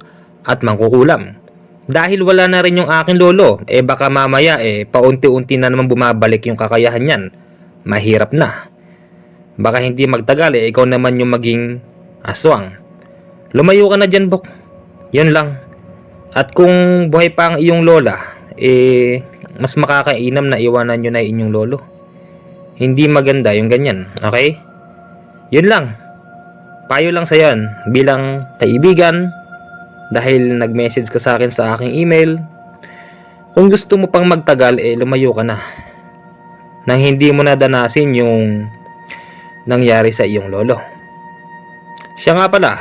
at mangkukulam. Dahil wala na rin yung aking lolo, baka mamaya paunti-unti na naman bumabalik yung kakayahan niyan. Mahirap na. Baka hindi magtagal ikaw naman yung maging aswang. Lumayo ka na dyan, Bok. Yun lang. At kung buhay pa ang iyong lola, mas makakainam na iwanan nyo na inyong lolo. Hindi maganda yung ganyan, okay? Yun lang. Payo lang sa yan bilang kaibigan. Dahil nag-message ka sa akin sa aking email, kung gusto mo pang magtagal, lumayo ka na. Nang hindi mo nadanasin yung nangyari sa iyong lolo. Siya nga pala,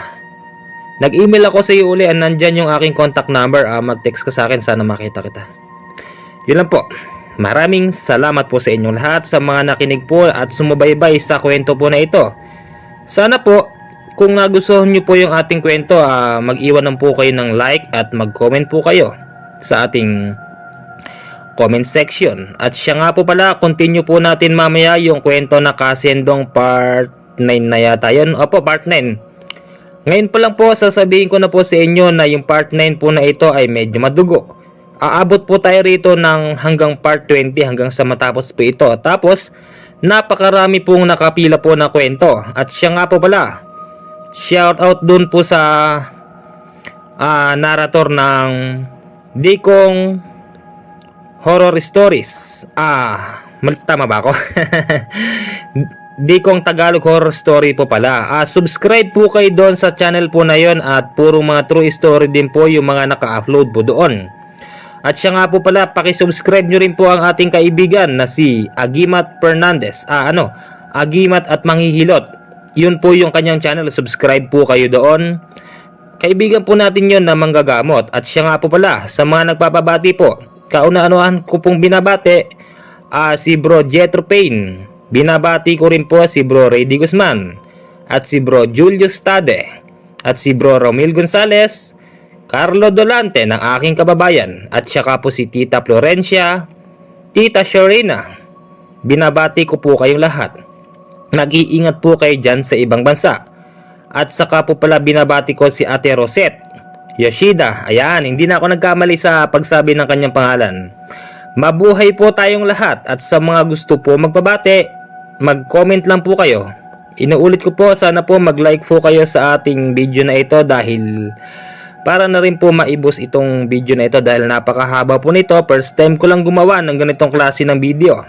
nag-email ako sa iyo uli, nandyan yung aking contact number. Mag-text ka sa akin, sana makita kita. Yun lang po. Maraming salamat po sa inyong lahat, sa mga nakinig po at sumubaybay sa kwento po na ito. Sana po, kung nagustuhan nyo po yung ating kwento, mag-iwan lang po kayo ng like at mag-comment po kayo sa ating comment section. At siya nga po pala, continue po natin mamaya yung kwento na Kasendong part 9 na yata yun. Opo, part 9. Ngayon pa lang po, sasabihin ko na po sa inyo na yung part 9 po na ito ay medyo madugo. Aabot po tayo rito ng hanggang part 20 hanggang sa matapos po ito. Tapos, napakarami pong nakapila po na kwento. At siya nga po pala, shout out dun po sa narrator ng Dikong Horror Stories. Tama ba ako? Dikong Tagalog Horror Story po pala. Subscribe po kayo doon sa channel po na yon at puro mga true story din po yung mga naka-upload po doon. At siya nga po pala, paki-subscribe nyo rin po ang ating kaibigan na si Agimat Fernandez. Agimat at Manghihilot. Yun po yung kanyang channel. Subscribe po kayo doon. Kaibigan po natin yun na manggagamot. At siya nga po pala, sa mga nagpapabati po, kauna-anuhan ko pong binabati, si Bro Jetro Payne. Binabati ko rin po si Bro Rady Guzman. At si Bro Julius Tade. At si Bro Romil Gonzales. Carlo Dolante ng aking kababayan. At saka po si Tita Florencia, Tita Sharina. Binabati ko po kayong lahat. Nag-iingat po kayo dyan sa ibang bansa. At saka po pala binabati ko si Ate Rosette Yoshida. Ayan, hindi na ako nagkamali sa pagsabi ng kanyang pangalan. Mabuhay po tayong lahat. At sa mga gusto po magpabati, mag-comment lang po kayo. Inuulit ko po, sana po mag-like po kayo sa ating video na ito dahil para na rin po maibos itong video na ito dahil napakahaba po nito. First time ko lang gumawa ng ganitong klase ng video.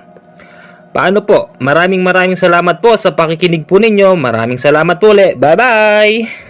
Paano po? Maraming salamat po sa pakikinig po ninyo. Maraming salamat po ulit. Bye-bye!